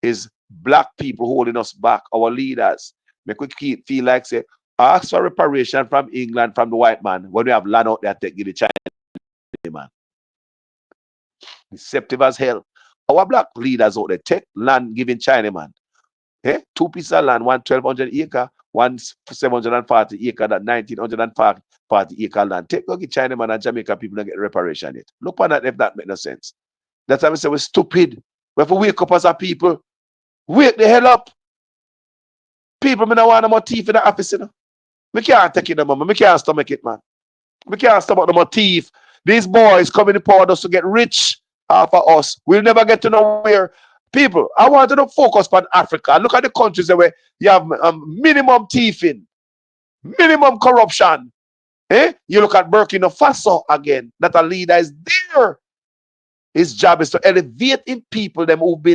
It's black people holding us back, our leaders. Make we feel like say, ask for reparation from England, from the white man, when we have land out there to give the China man. Deceptive as hell. Our black leaders out there take land giving China man. 2 pieces of land, 1,200 acre, 740 acre, that 1,940 acre land. Take go get China man and Jamaica people and get reparation it. Look on that if that makes no sense. That's why we say we're stupid. We have to wake up as a people. Wake the hell up. People me don't want no more thief in the office, you know. We can't take it no more. We can't stomach it, man. We can't stomach no more thief. These boys coming in power just to get rich off of us. We'll never get to nowhere. People, I want to focus on Africa. Look at the countries where you have minimum thieving. Minimum corruption. You look at Burkina Faso again, that a leader is there. His job is to elevate in people them who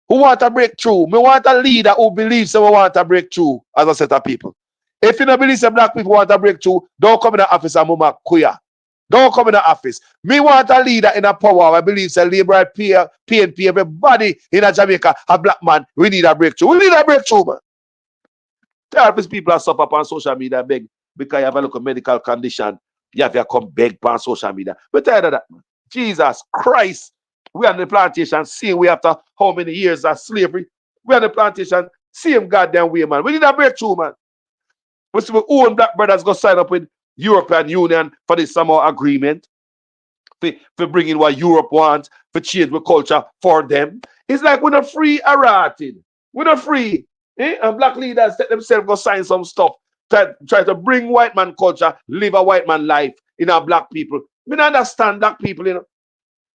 want a breakthrough. Me want a leader who believes that we want a breakthrough as a set of people. If you don't believe that black people want a breakthrough, don't come in the office and mama queer. Don't come in the office. Me want a leader in a power. I believe that labor, PNP, everybody in a Jamaica, a black man, we need a breakthrough. We need a breakthrough, man. Therapists people are suffer on social media beg because you have a local medical condition. You have to come beg on social media. But tired of that, man. Jesus Christ. We are on the plantation, seeing we after how many years of slavery. We are on the plantation, same goddamn way, man. We need a breakthrough, man. We see our own black brothers go sign up with European Union for this summer agreement. For bringing what Europe wants, for change the culture for them. It's like we're not free arated. We're not free. And black leaders let themselves go sign some stuff. Try to bring white man culture, live a white man life in our black people. We don't understand black people, you know.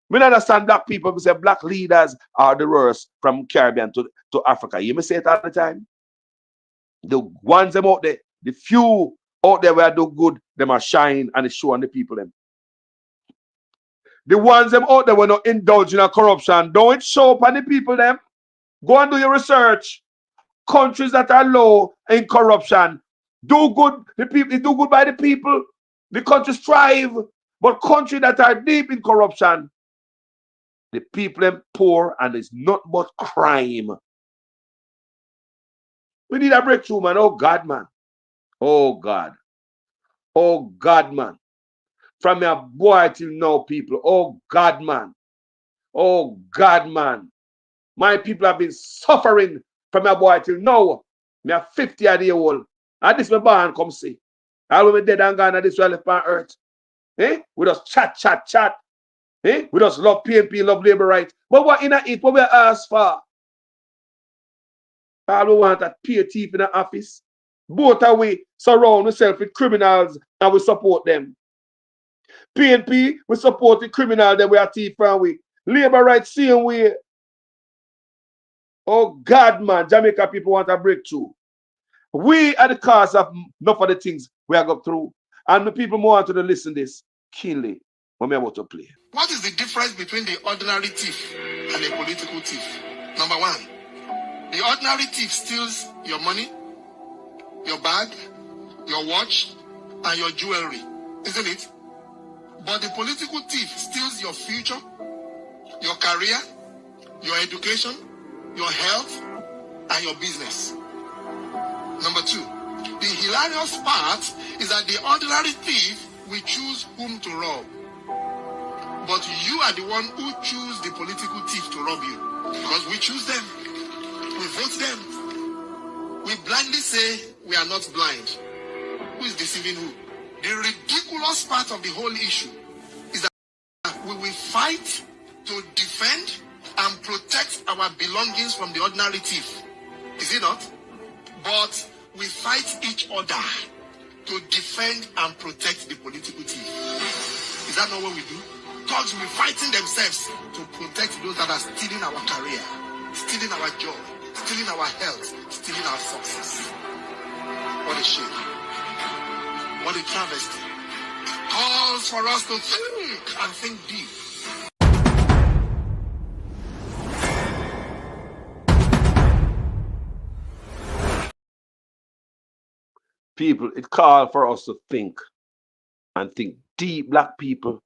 We don't understand black people. We say black leaders are the worst from Caribbean to Africa. You may say it all the time. The ones them out there, the few out there where do good, them are shine and it's showing the people them. The ones them out there were not indulging in corruption. Don't show up on the people them. Go and do your research. Countries that are low in corruption do good. The people do good by the people. The countries thrive. But countries that are deep in corruption, the people them poor and it's not but crime. We need a breakthrough, man. Oh God, man. Oh God. Oh God, man. From your boy till now, people. Oh God, man. Oh God, man. My people have been suffering from your boy till now. Me are 50 years old. And this my born come see. I will be dead and gone and this will left on earth. We just chat. We just love PNP, love labor rights. But what in it? What we ask for? All we want that pay thief in the office. Both are we surround ourselves with criminals and we support them. PNP, we support the criminal that we are thief and we. Labor rights, same way. Oh God, man, Jamaica people want a breakthrough. We are the cause of enough of the things we are going through. And the people more want to listen to this. Kill it when we are about to play. What is the difference between the ordinary thief and a political thief? Number one, the ordinary thief steals your money, your bag, your watch, and your jewelry, isn't it? But the political thief steals your future, your career, your education, your health, and your business. Number two, the hilarious part is that the ordinary thief will choose whom to rob. But you are the one who choose the political thief to rob you. Because we choose them. We vote them. We blindly say we are not blind. Who is deceiving who? The ridiculous part of the whole issue is that we will fight to defend and protect our belongings from the ordinary thief. Is it not? But we fight each other to defend and protect the political thief. Is that not what we do? Thugs will be fighting themselves to protect those that are stealing our career, stealing our job, stealing our health, stealing our success. What a shame. What a travesty. Calls for us to think and think deep. People, it calls for us to think and think deep, black people.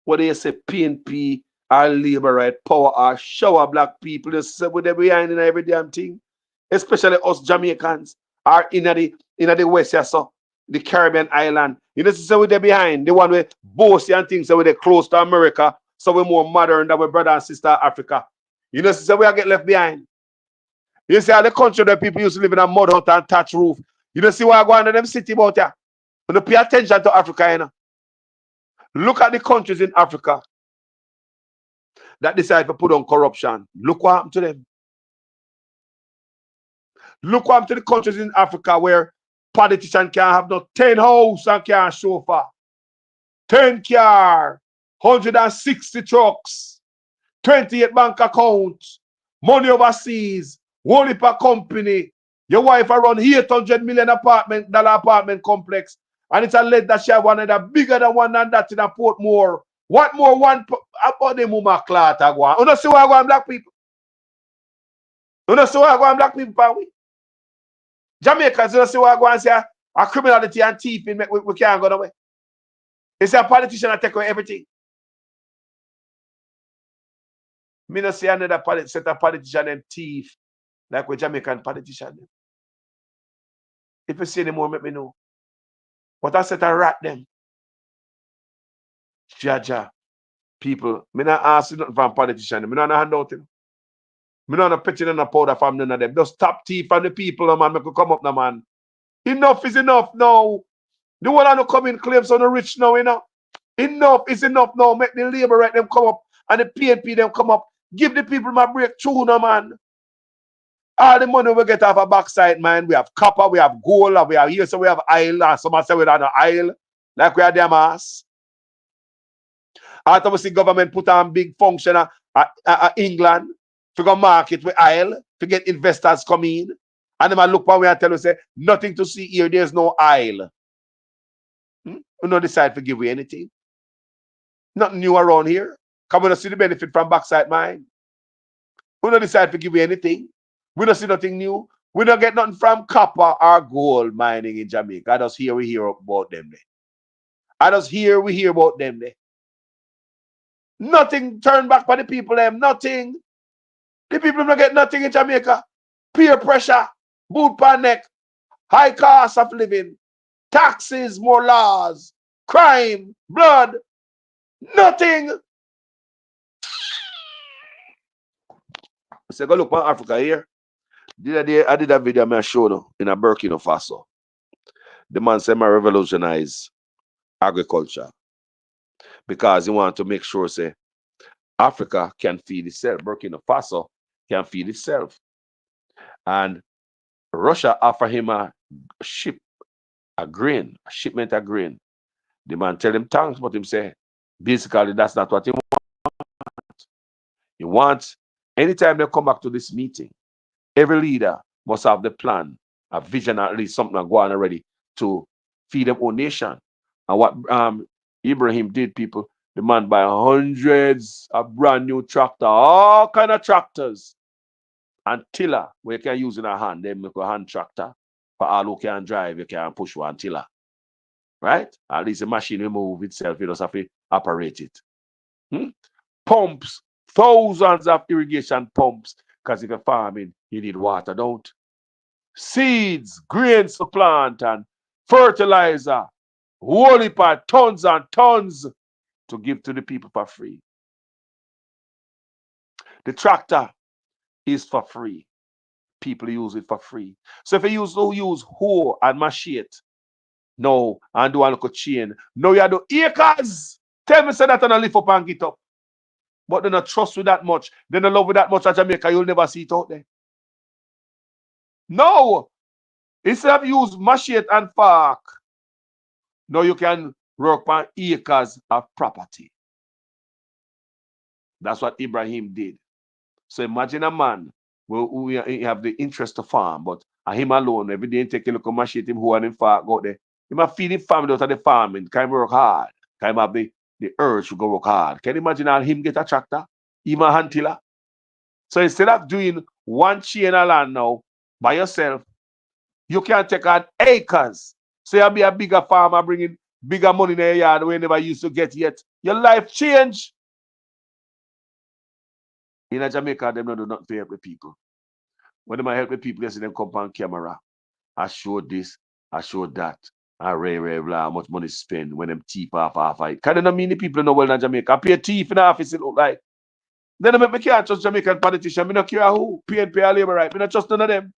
What they say, PNP, our labor right, power, our shower black people, they say we're behind in every damn thing. Especially us Jamaicans are in the West, yeah, so the Caribbean island. You know, so we're behind. The one with bossy and things, so we're close to America, so we're more modern than our brother and sister Africa. You know, so we are get left behind. You see how the country that people used to live in a mud hut and thatch roof. You know, see what I go on in them city about here. When you pay attention to Africa, you know. Look at the countries in Africa that decide to put on corruption. Look what happened to them. Look what happened to the countries in Africa where politicians can't have no 10 house and can't chauffeur, 10 car, 160 trucks, 28 bank accounts, money overseas, one per company, Your wife around $800 million apartment complex. And it's alleged that she have one of the bigger than one than that in a Portmore. What more one about the mama clot agua? You know see why I go on black people? You know see why I go on black people, Pawi? Jamaicans, you know see why I go and say a criminality and thieving we can't go away. It's a politician that take away everything. Me not see another set of politician and thief like with Jamaican politician. If you see any more, let me know. But I said I rat them. Jaja. People, me not ask nothing from politicians. Me not hand out him. Me not pitching in a powder from none of them. Just stop thief from the people, man. Me could come up now, man. Enough is enough now. The one I come in claims on the rich now, you know. Enough is enough now. Make the labor right them come up and the PNP them come up. Give the people my breakthrough now, man. All the money we get off a backside, man. We have copper, we have gold, we have here, so we have oil. And some say we don't have oil. Like we are them ass. After we see government put on big function at England to go market with oil, to get investors come in. And them look for we and tell us, say, nothing to see here, there's no oil. We don't decide to give you anything. Nothing new around here. Come on, see the benefit from backside mine. We don't decide to give you anything. We don't see nothing new. We don't get nothing from copper or gold mining in Jamaica. I just hear we hear about them there. I just hear we hear about them there. Nothing turned back by the people them. Nothing. The people don't get nothing in Jamaica. Peer pressure, boot pan neck, high cost of living, taxes, more laws, crime, blood, nothing. So go look at Africa here. I did a video I showed you in a Burkina Faso. The man said I revolutionize agriculture because he want to make sure say Africa can feed itself. Burkina Faso can feed itself. And Russia offer him a shipment of grain. The man tell him thanks, but him say, basically that's not what he wants. He wants, anytime they come back to this meeting, every leader must have the plan, a vision, at least something go on already to feed them own nation. And what Ibrahim did, people, the man buy hundreds of brand new tractor, all kind of tractors, and tiller, where you can use in a hand. They make a hand tractor for all who can drive, you can push one tiller. Right? At least the machine will move itself, you just have to operate it. Pumps, thousands of irrigation pumps, because if you're farming, you need water, don't? Seeds, grains to plant, and fertilizer, whole heap of tons and tons to give to the people for free. The tractor is for free. People use it for free. So if you use hoe and machete, no, and do a little chain, no, you do acres. Tell me say that and I lift up and get up. But they not trust with that much. They don't love with that much at Jamaica. You'll never see it out there. No. Instead of use machete and fork, now you can work on acres of property. That's what Ibrahim did. So imagine a man who have the interest to farm, but him alone, every day take a look at machete, him who and him fork go there. He might feed his family out of the farming, can work hard, can have the urge to go work hard. Can you imagine how him get a tractor? Even a hand tiller? So instead of doing one chain of land now by yourself, you can take on acres. So you'll be a bigger farmer bringing bigger money in your yard we never used to get yet. Your life change. In Jamaica, them don't do nothing to help the people. When they help the people, they see them come on camera. I showed this, I showed that. I blah, how much money spend when them thief half it. Can you not mean the people know well in Jamaica? I pay a thief in the office, it look like. Then I can't trust Jamaican politicians. I don't care who. PNP or Labour right. I don't trust none of them.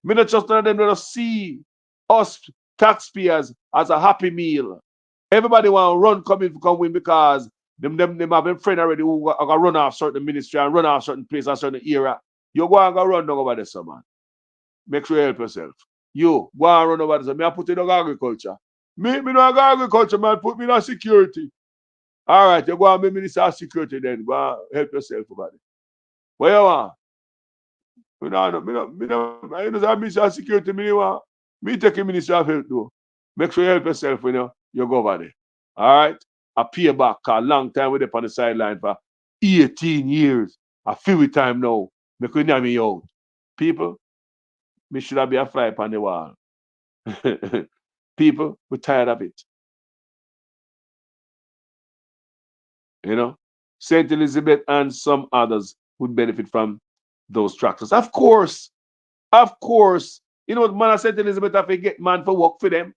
I don't trust none of them. They don't see us taxpayers as a happy meal. Everybody want to run come win because them have a friend already who are going to run off certain ministry and run off certain place and certain era. You go and go run down over there, man. Make sure you help yourself. You go and run over there. Me I put in agriculture. Me no agriculture, man. Put me in security. All right, you go and be Minister of Security then. Go and help yourself over there. Where you want? I just have Minister of Security, me take a Minister of Health though. Make sure you help yourself when you go over there. All right? I pay back a long time with them on the sideline for 18 years. I feel with time now. Make we me out. People, me should have been a fly upon the wall. People, we're tired of it. You know? St. Elizabeth and some others would benefit from those tractors. Of course. You know what man I St. Elizabeth have to get man for work for them.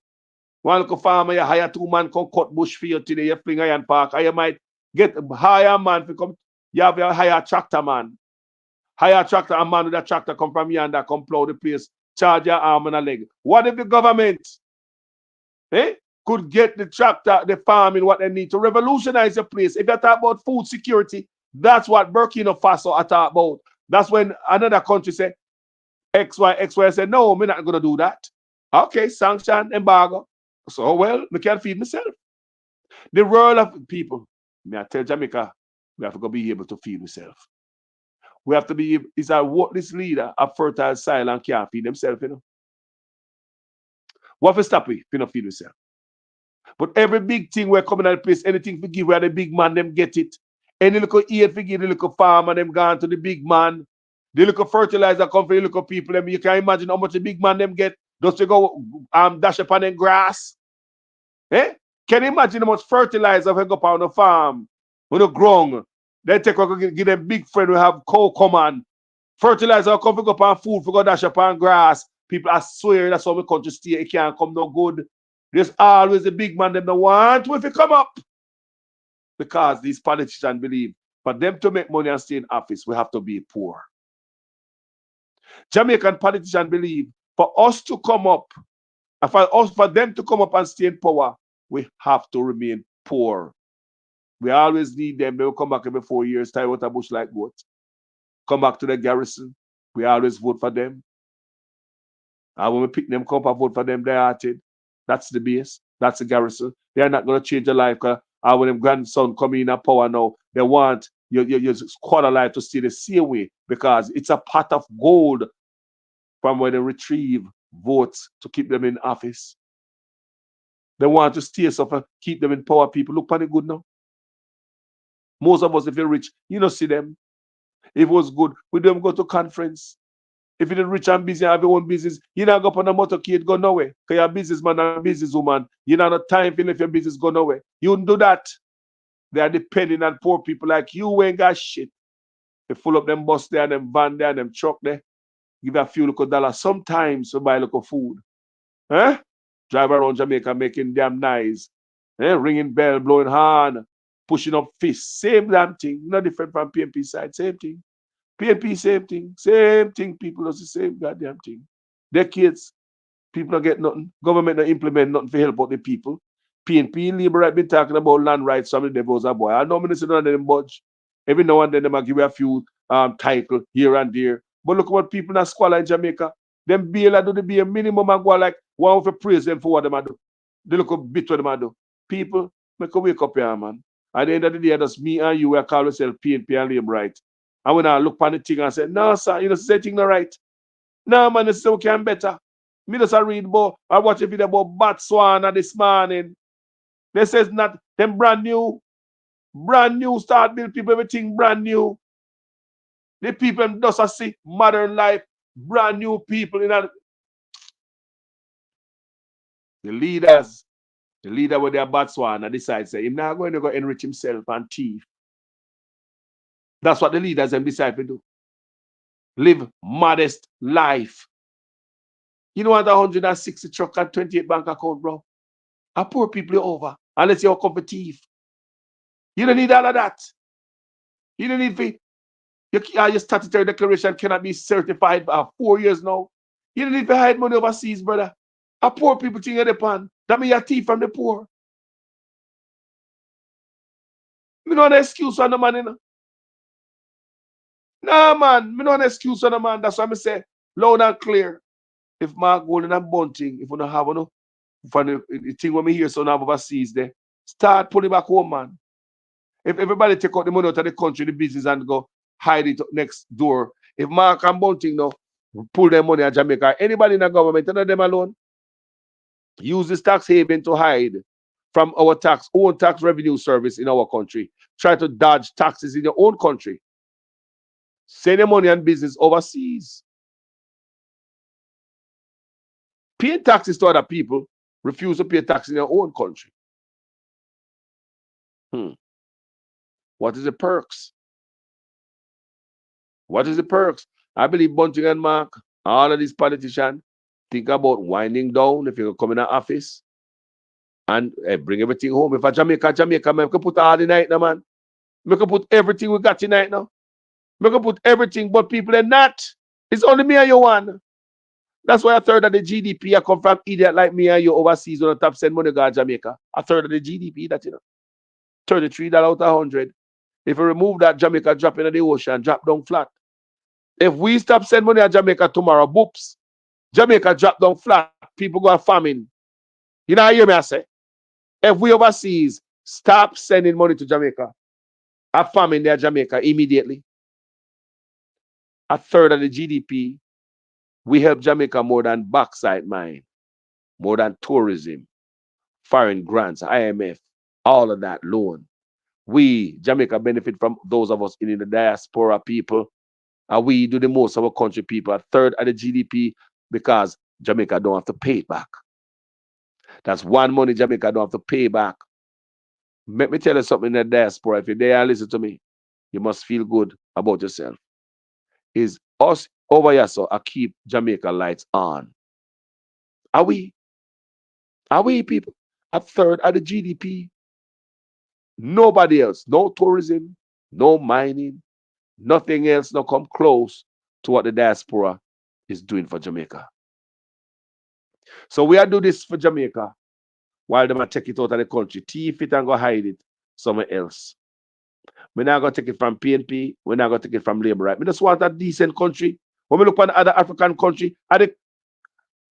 One local farmer, you hire 2 man come cut bush for you today, you fling iron park, or you might get hire man to come. You have a hire tractor man. Hire tractor, a man with a tractor come from yonder, come plow the place, charge your arm and a leg. What if the government could get the tractor, the farming, what they need to revolutionize the place? If you talk about food security, that's what Burkina Faso are talk about. That's when another country say, XY said, no, we're not going to do that. Okay, sanction, embargo. So, well, we can't feed myself. The world of people, may I tell Jamaica, we have to be able to feed ourselves. We have to be, is a worthless leader of fertile soil and can't feed themselves, you know. What if we stop we if we not feed ourselves? But every big thing we're coming at the place, anything we give, where the big man, them get it. Any little aid we give the little farmer, them gone to the big man. The little fertilizer come for the little people, them. You can imagine how much the big man them get just to go dash upon them grass. Can you imagine how much fertilizer we go up on the farm, on the ground? They take give them big friend we have cocoa man. Fertilizer come for go up on food, for go dash upon grass. People are swear that's how we country stay. It can't come no good. There's always the big man them that want if it come up. Because these politicians believe for them to make money and stay in office, we have to be poor. Jamaican politicians believe for us to come up, and for them to come up and stay in power, we have to remain poor. We always need them. They will come back every 4 years, tie out a bush like goat. Come back to the garrison. We always vote for them. And when we pick them come up and vote for them, they're hearted. That's the base. That's the garrison. They're not going to change their life. And when them grandson come in power now, they want your quarter life to stay the same way because it's a pot of gold from where they retrieve votes to keep them in office. They want to stay so keep them in power. People look pretty good now. Most of us, if you're rich, you don't see them. If it was good, we don't go to conference. If you're rich and busy and have your own business, you don't go up on a motorcade, go nowhere. Because you're a businessman and a businesswoman. You don't have time to if your business go nowhere. You wouldn't do that. They are depending on poor people like you who ain't got shit. They full up them bus there and them van there and them truck there. Give a few little dollars. Sometimes we buy a little food. Drive around Jamaica making damn nice. Ringing bell, blowing horn, pushing up fists. Same damn thing. Not different from PNP side. Same thing. PNP, same thing. Same thing. People do the same goddamn thing. Decades, people don't get nothing. Government don't implement nothing to help out the people. PNP and Labour have been talking about land rights from the devils a boy. I know minister none of them budge. Every now and then they might give you a few title here and there. But look what people in squalor in Jamaica. Them bail do the bare minimum and go like one to praise them for what they do. They look a bit what they do. People, make a wake up here, man. At the end of the day, that's me and you we call ourselves PNP and Labour right. And when I look on the thing and say, no, sir, you know, say thing not right. No, man, it's so can better. Me just read about, I watch a video about Botswana this morning. They says not them brand new start build people everything brand new. The people just see modern life, brand new people in the leader with their Botswana decide say him not going to go enrich himself and thief. That's what the leaders them decide to do. Live modest life. You know what 160 truck and 28 bank account, bro? A poor people over. Unless you're competitive. You don't need all of that. You don't need your statutory declaration cannot be certified for 4 years now. You don't need to hide money overseas, brother. A poor people thing at the pan. That means you're thief from the poor. Me no excuse for no man, you know. No, man. Me no excuse for no man. That's why I say loud and clear. If my golden and bunting, if we don't have no for the thing when me hear so now overseas there, start putting back home, man. If everybody take out the money out of the country, the business, and go hide it next door, If Mark and Bunting now pull their money at Jamaica, anybody in the government, none of them alone, use this tax haven to hide from our own tax revenue service in our country. Try to dodge taxes in your own country. Send your money and business overseas. Pay taxes to other people, refuse to pay taxes in your own country. What is the perks? What is the perks? I believe Bunting and Mark, all of these politicians, think about winding down if you come in the office and bring everything home. If a Jamaica, man, can put all the night now, man. We can put everything we got tonight now. We can put everything, but people are not. It's only me and you one. That's why a third of the GDP I come from idiot like me and you overseas on the top send money to Jamaica. A third of the GDP, that you know. $33 out of 100. If you remove that, Jamaica drop into the ocean, drop down flat. If we stop sending money to Jamaica tomorrow, boops, Jamaica drop down flat. People go famine. You know how you hear me I say? If we overseas stop sending money to Jamaica, a famine there Jamaica immediately. A third of the GDP, we help Jamaica more than bauxite mine, more than tourism, foreign grants, IMF, all of that loan. We, Jamaica, benefit from those of us in the diaspora people. And we do the most of our country people, a third of the GDP, because Jamaica don't have to pay it back. That's one money Jamaica don't have to pay back. Let me tell you something in the diaspora. If you're there and listen to me, you must feel good about yourself. Is us over here, so I keep Jamaica lights on. Are we? Are we people? A third of the GDP. Nobody else. No tourism, no mining, nothing else not come close to what the diaspora is doing for Jamaica. So we are doing this for Jamaica while they might take it out of the country, thief it and go hide it somewhere else. We're not going to take it from PNP. We're not going to take it from Labour Right. We just want a decent country. When we look at other African country, at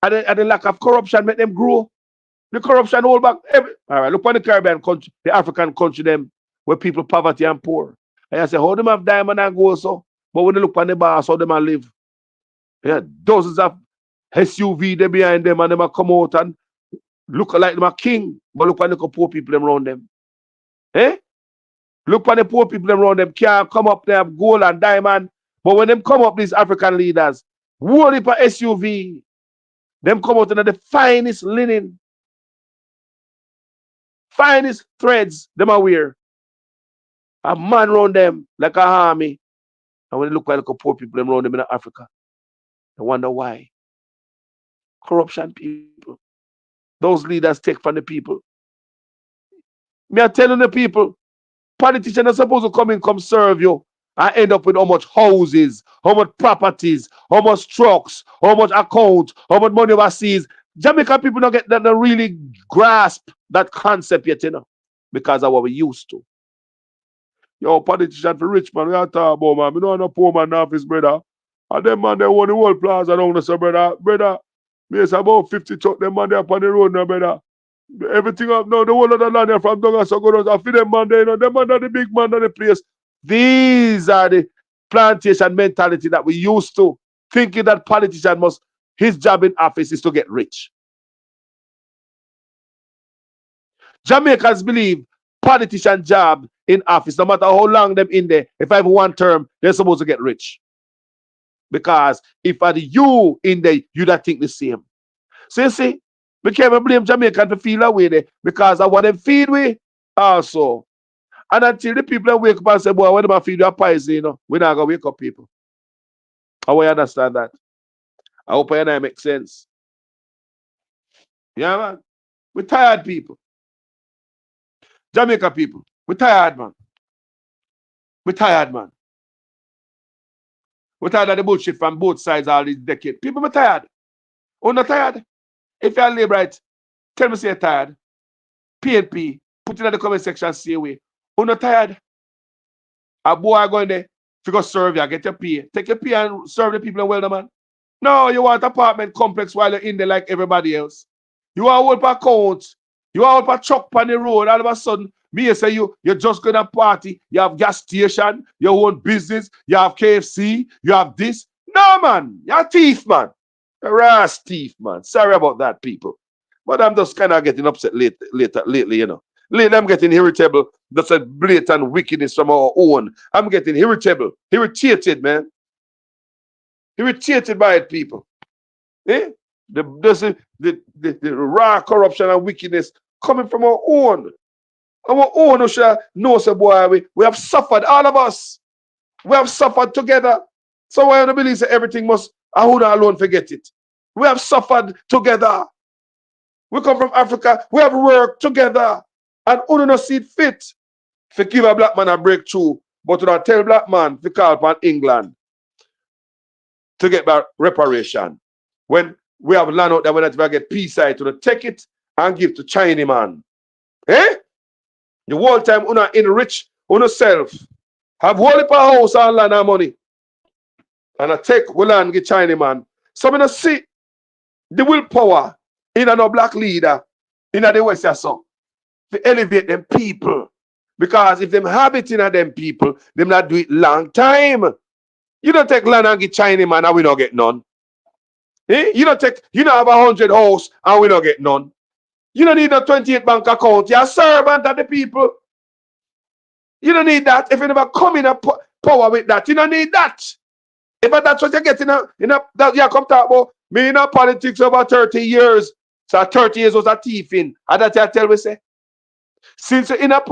the lack of corruption make them grow. The corruption hold back. All right, look at the Caribbean country, the African country, them where people poverty and poor. And I say, how them have diamond and gold so? But when they look at the bars, how them a live? Yeah, dozens of SUV they behind them and them a come out and look like them a king. But look at the poor people them around them. Eh? Look at the poor people them around them can't come up there have gold and diamond. But when them come up, these African leaders, one for SUV, them come out in the finest linen, finest threads them are wear. A man around them like a army. And when they look like poor people them around them in Africa, they wonder why. Corruption people. Those leaders take from the people. Me are telling the people, politicians are supposed to come serve you and end up with how much houses, how much properties, how much trucks, how much accounts, how much money overseas. Jamaican people don't get that, don't really grasp that concept yet, you know, because of what we used to. Yo, politician for rich man, we are talking about, man. We don't have no poor man in office, brother. And them man, they own the whole plaza down there, so brother. Brother, there's about 50 truck, them man, they up on the road now, brother. Everything up now, the whole of the land here from Douglas, so go down, feed them man, they, you know, them man are the big man of the place. These are the plantation mentality that we used to, thinking that politician must, his job in office is to get rich. Jamaicans believe politician job in office, no matter how long them in there, if I have one term, they're supposed to get rich. Because if I you in there, you don't think the same. So you see, we can't blame Jamaican to feel that way there because I want them feed we also. And until the people wake up and say, boy, when them feed you a poison, you know, we're not gonna wake up people. How I understand that? I hope I make sense. Yeah, man. We're tired people. Jamaica people, we're tired, man. We're tired, man. We're tired of the bullshit from both sides all these decades. People are tired. Oh, not tired. If you're Labour Right, tell me say you're tired. PNP, put it in the comment section, say away. Oh, not tired. A boy going there, if you go serve you, get your pay. Take your pay and serve the people in well, man. No, you want apartment complex while you're in there like everybody else. You want hold for account. You want hold for truck on the road. All of a sudden, Me say you just gonna party, you have gas station, your own business, you have KFC, you have this. No man, you're a thief, man. You're a thief, man. Sorry about that, people. But I'm just kind of getting upset lately, you know. Lately, I'm getting irritable. That's a blatant wickedness from our own. I'm getting irritated, man. Irritated by it, people. Eh? The raw corruption and wickedness coming from our own. Our own Osha knows, boy, we have suffered, all of us. We have suffered together. So I don't believe that everything must, I would alone forget it. We have suffered together. We come from Africa. We have worked together. And who don't see it fit to give a black man a breakthrough, but to not tell black man to call upon England to get back reparation. When we have land out there, we not even get peace side to take it and give to Chinese man. Eh? The whole time una enrich una self. Have whole heap of house and land and money. And I take we land get Chinese man. So we not see the willpower in a no black leader in the West so to elevate them people. Because if them habit in them people, them not do it long time. You don't take land and get Chinese man and we don't get none. Eh? You don't have 100 house and we don't get none. You don't need a 28 bank account. You're a servant of the people. You don't need that. If you never come in a power with that, you don't need that. If that's what you get that you come talk about me in a politics over 30 years. So 30 years was a thief in. And that I tell we say. Since you're in a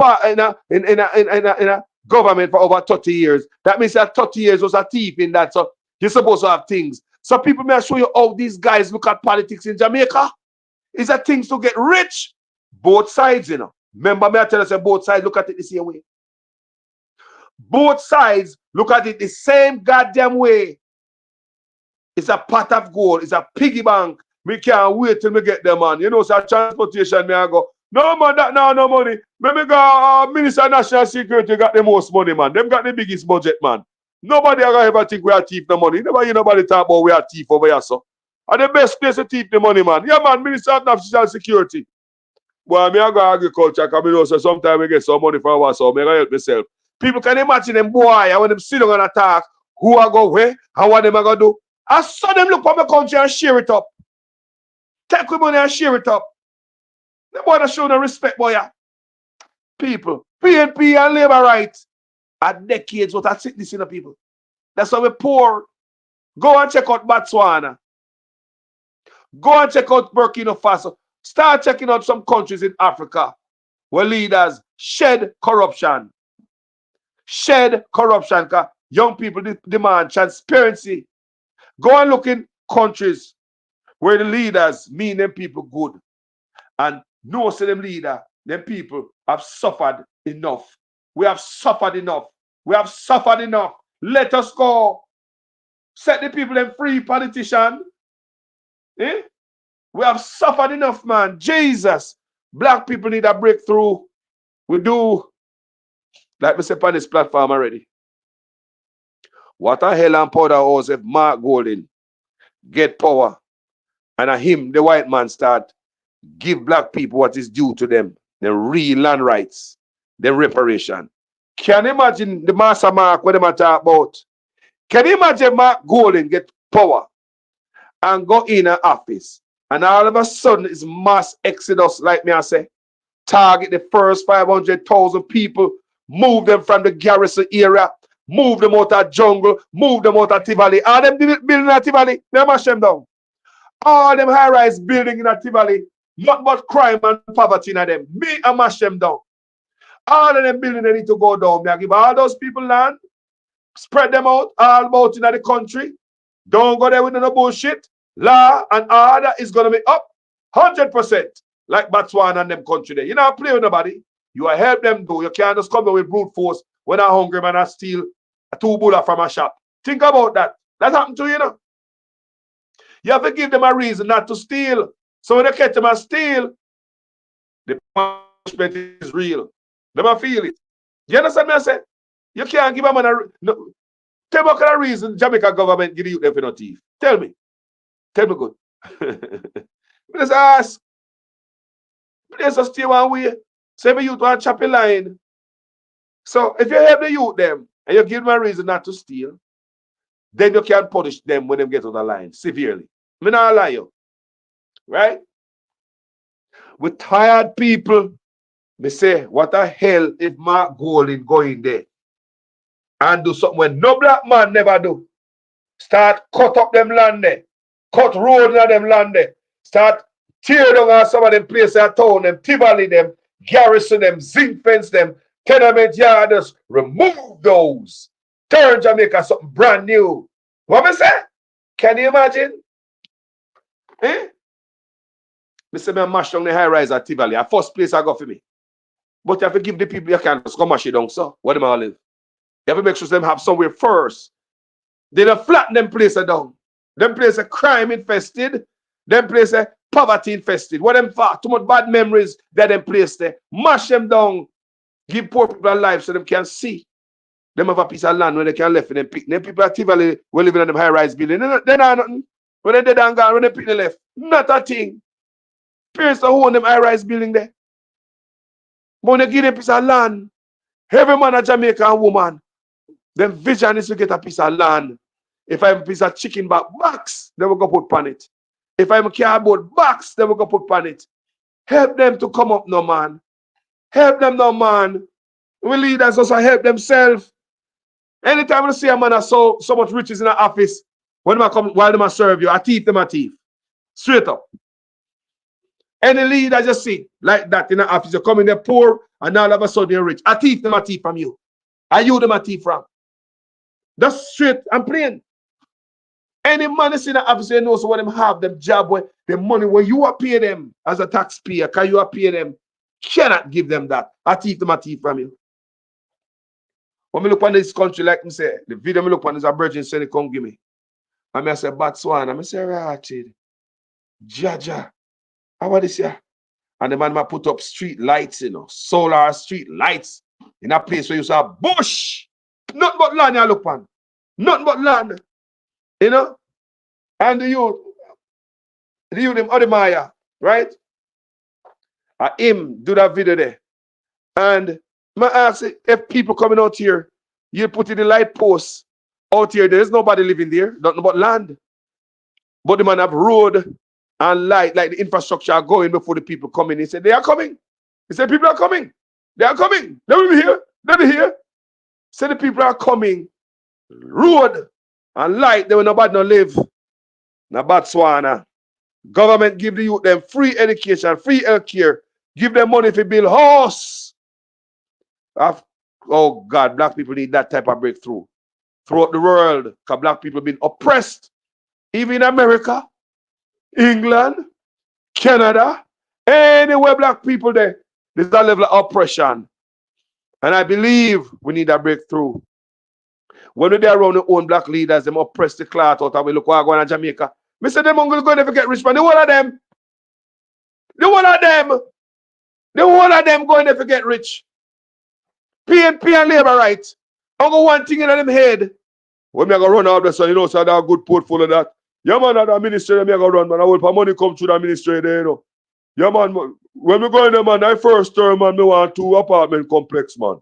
government for over 30 years, that means that 30 years was a thief in that. So you're supposed to have things. So people may show you how these guys look at politics in Jamaica. Is that things to get rich? Both sides, you know. Remember me I tell you, both sides look at it the same way. Both sides look at it the same goddamn way. It's a pot of gold. It's a piggy bank. Me can't wait till me get them, man. You know, so transportation, me I go, no man, that now no money. Me go, Minister of National Security got the most money, man. Them got the biggest budget, man. Nobody are ever think we are thief the money. Never hear nobody talk about we are thief over here, so. And the best place to thief the money, man. Yeah, man, Minister of National Security. Well, me I go agriculture, because I know so sometimes we get some money for us, so me I help myself. People can imagine them boy, and when them sit down and attack, who I go where, and what them I go do. I saw them look for my country and share it up. Take with money and share it up. Them boy show no respect, boy. People, PNP and labor rights are decades what I sit this in the people. That's why we're poor. Go and check out Botswana. Go and check out Burkina Faso. Start checking out some countries in Africa where leaders shed corruption. Shed corruption because young people demand transparency. Go and look in countries where the leaders mean them people good. And no say them leader, them people have suffered enough. We have suffered enough. We have suffered enough. Let us go. Set the people them free, politician. Eh? We have suffered enough, man. Jesus. Black people need a breakthrough. We do. Like we said on this platform already. What the hell and powder house if Mark Golding get power and a him, the white man, start give black people what is due to them, the real land rights, the reparation. Can you imagine the Master Mark what they talk about? Can you imagine Mark Golding get power and go in an office and all of a sudden it's mass exodus, like me I say, target the first 500,000 people, move them from the garrison area, move them out of jungle, move them out of Tivoli. All them building at Tivoli, they mash them down. All them high-rise building in Tivoli, not but crime and poverty in them. Me and mash them down. All of them building they need to go down. Me I give all those people land, spread them out all about in the country. Don't go there with no bullshit. Law and order is gonna be up 100%. Like Botswana and them country there. You not play with nobody. You will help them do. You can't just come there with brute force when I'm hungry man I steal a 2 bulla from a shop. Think about that. That happened to you, you know. You have to give them a reason not to steal. So when they catch them and steal, the punishment is real. They might feel it. You understand me I say? You can't give a man no. Tell me what kind of reason Jamaica government give you them for no thief. Tell me. Tell me good. Let's ask. Please just stay one way. So if you want to chop a line, so if you help the youth them and you give them a reason not to steal, then you can punish them when they get on the line severely. Me not lie you. Right? With tired people, me say, what the hell if Mark Golding go in there and do something when no black man never do? Start cut up them land there. Cut road in them land there. Start tear down on some of them places at town, them Tivoli them, garrison them, zinc fence them, tenement yards. Remove those. Turn Jamaica something brand new. What me say? Can you imagine? Eh? Me say me mash down the high rise at Tivoli. A first place I go for me. But you have to give the people you can just come mash it down, so where them all live. You have to make sure them have somewhere first. They don't flatten them places down. Them places crime infested. Them places poverty infested. What them for? Too much bad memories that them place there. Mash them down. Give poor people a life so them can see. Them have a piece of land where they can left in them pick. Them people at Tivoli will living in them high-rise building. They not nothing. When they dead and gone, when they pick the left. Not a thing. Parents don't own them high-rise building there. But when they give them a piece of land, every man in Jamaica and woman, them vision is to get a piece of land. If I have a piece of chicken back box, they will go put on it. If I have a cardboard box, they will go put on it. Help them to come up, no man. Help them, no man. We leaders also help themselves. Anytime you see a man has so much riches in the office, when they come while they serve you, I teeth them a thief. Straight up. Any leader just see like that in the office, you come in there poor, and all of a sudden you're rich. I teeth them a thief from you. I you them a thief from. That's straight and plain. Any man is in the office, you know so what them have, them job, where the money where you are pay them as a taxpayer, can you are pay them, cannot give them that. I teeth them a thief from you. When I look on this country, like me say, the video I look on is a virgin saying, come give me. And I say, Botswana. I say, Ratchet, Jaja, how are this here? And the man put up street lights, you know, solar street lights in a place where you saw bush. Nothing but land you look on. Nothing but land. You know? And the youth them Odemaya, right? Him do that video there. And I ask if people coming out here, you put in the light posts out here, there's nobody living there, nothing but land. But the man have road and light, like the infrastructure are going before the people come in. He said, they are coming. He said, people are coming. They are coming. Let me be here. Let me hear. Said the people are coming. Road and light, there will nobody no live. Now Botswana. Government give the youth them free education, free health care. Give them money to build house. Oh God, black people need that type of breakthrough throughout the world because black people have been oppressed. Even in America, England, Canada, anywhere black people there, there's that level of oppression. And I believe we need a breakthrough. When they're around the own black leaders, them oppress the cloth out of we look what going to Jamaica. Mr. Them going to never get rich, man. The one of them. The one of them. The one of them going to never get rich. PNP and labor rights. I got one thing in them head. When me go run out there, so you know, so that good portfolio that. Yeah, man, that ministry me go run, man. I will put money come through that ministry there, you know. Yeah, man, when me go in there, man, that first term, man, me want 2 apartment complex, man.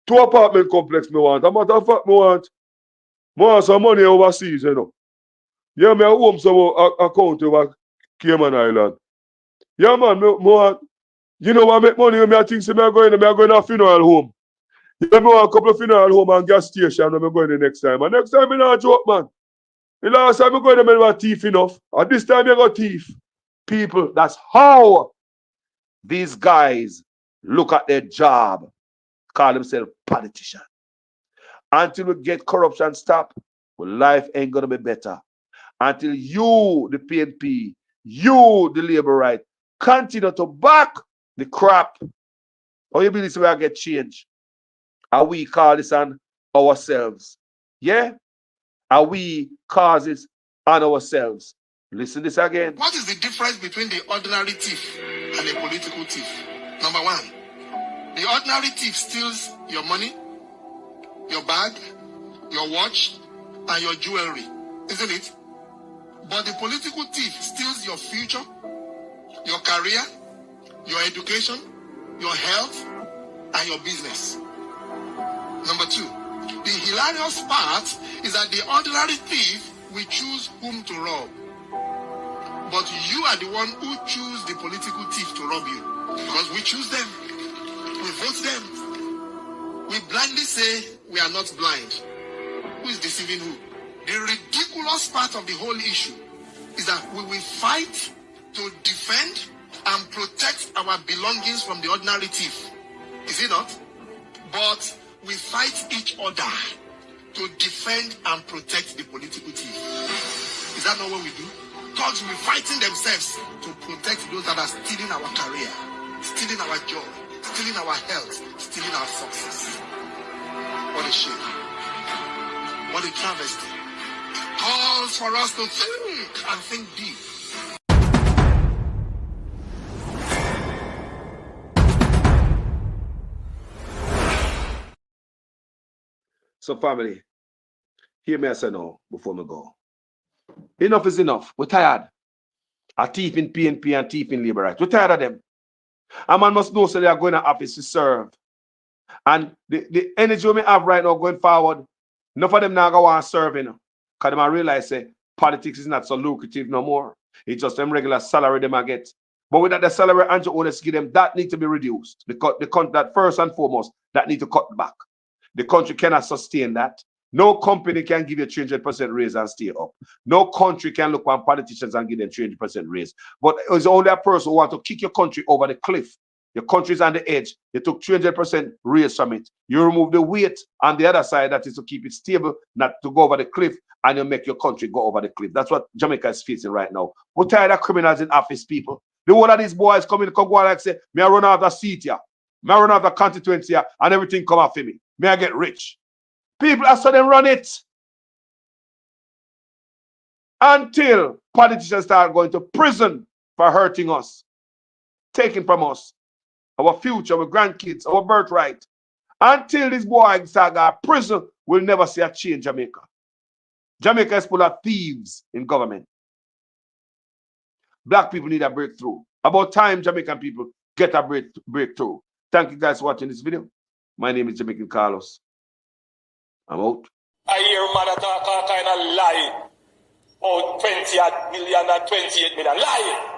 2 apartment complex me want. A matter of fact, me want some money overseas, you know. Yeah, me home some account over Cayman Island. Yeah, man, me want, you know, I make money when I think, so me going to a funeral home. Yeah, me want a couple of funeral home and gas station when I going the next time. And next time, I not joke, man. The last time I go there, I thief enough. And this time, I got thief. People, that's how these guys look at their job, call themselves politicians. Until we get corruption stopped, well, life ain't going to be better. Until you, the PNP, you, the labor right, continue to back the crap. How you believe we get change? Are we call this on ourselves? Yeah? Are we causes on ourselves? Listen this again. What is the difference between the ordinary thief and a political thief? Number one, the ordinary thief steals your money, your bag, your watch, and your jewelry, isn't it? But the political thief steals your future, your career, your education, your health, and your business. Number two, the hilarious part is that the ordinary thief will choose whom to rob. But you are the one who choose the political thief to rob you. Because we choose them. We vote them. We blindly say we are not blind. Who is deceiving who? The ridiculous part of the whole issue is that we will fight to defend and protect our belongings from the ordinary thief. Is it not? But we fight each other to defend and protect the political thief. Is that not what we do? Thugs will be fighting themselves to protect those that are stealing our career, stealing our joy, stealing our health, stealing our success. What a shame. What a travesty. Calls for us to think and think deep. So family, hear me say now before we go. Enough is enough. We're tired. A thief in PNP and thief in labor rights. We're tired of them. A man must know so they are going to office to serve. And the energy we have right now going forward, enough of them now go on serving. Because they realize say politics is not so lucrative no more. It's just them regular salary they might get. But with that, the salary Andrew Otis give them, that need to be reduced. Because that first and foremost, that need to cut back. The country cannot sustain that. No company can give you 300% raise and stay up. No country can look on politicians and give them 300% raise. But it's only a person who wants to kick your country over the cliff. Your country's on the edge. You took 300% raise from it. You remove the weight on the other side, that is to keep it stable, not to go over the cliff, and you make your country go over the cliff. That's what Jamaica is facing right now. We're tired of criminals in office, people. The whole of these boys come go on and say, me I run out of seat here. Me I run out of constituency here, and everything come off of me. Me I get rich. People are so them run it. Until politicians start going to prison for hurting us, taking from us our future, our grandkids, our birthright. Until these boys start going to prison, we'll never see a change in Jamaica. Jamaica is full of thieves in government. Black people need a breakthrough. About time Jamaican people get a breakthrough. Thank you guys for watching this video. My name is Jamaican Carlos. I'm out. I hear man talk all kind of lie. Oh, 20 million and 28 million. Lie.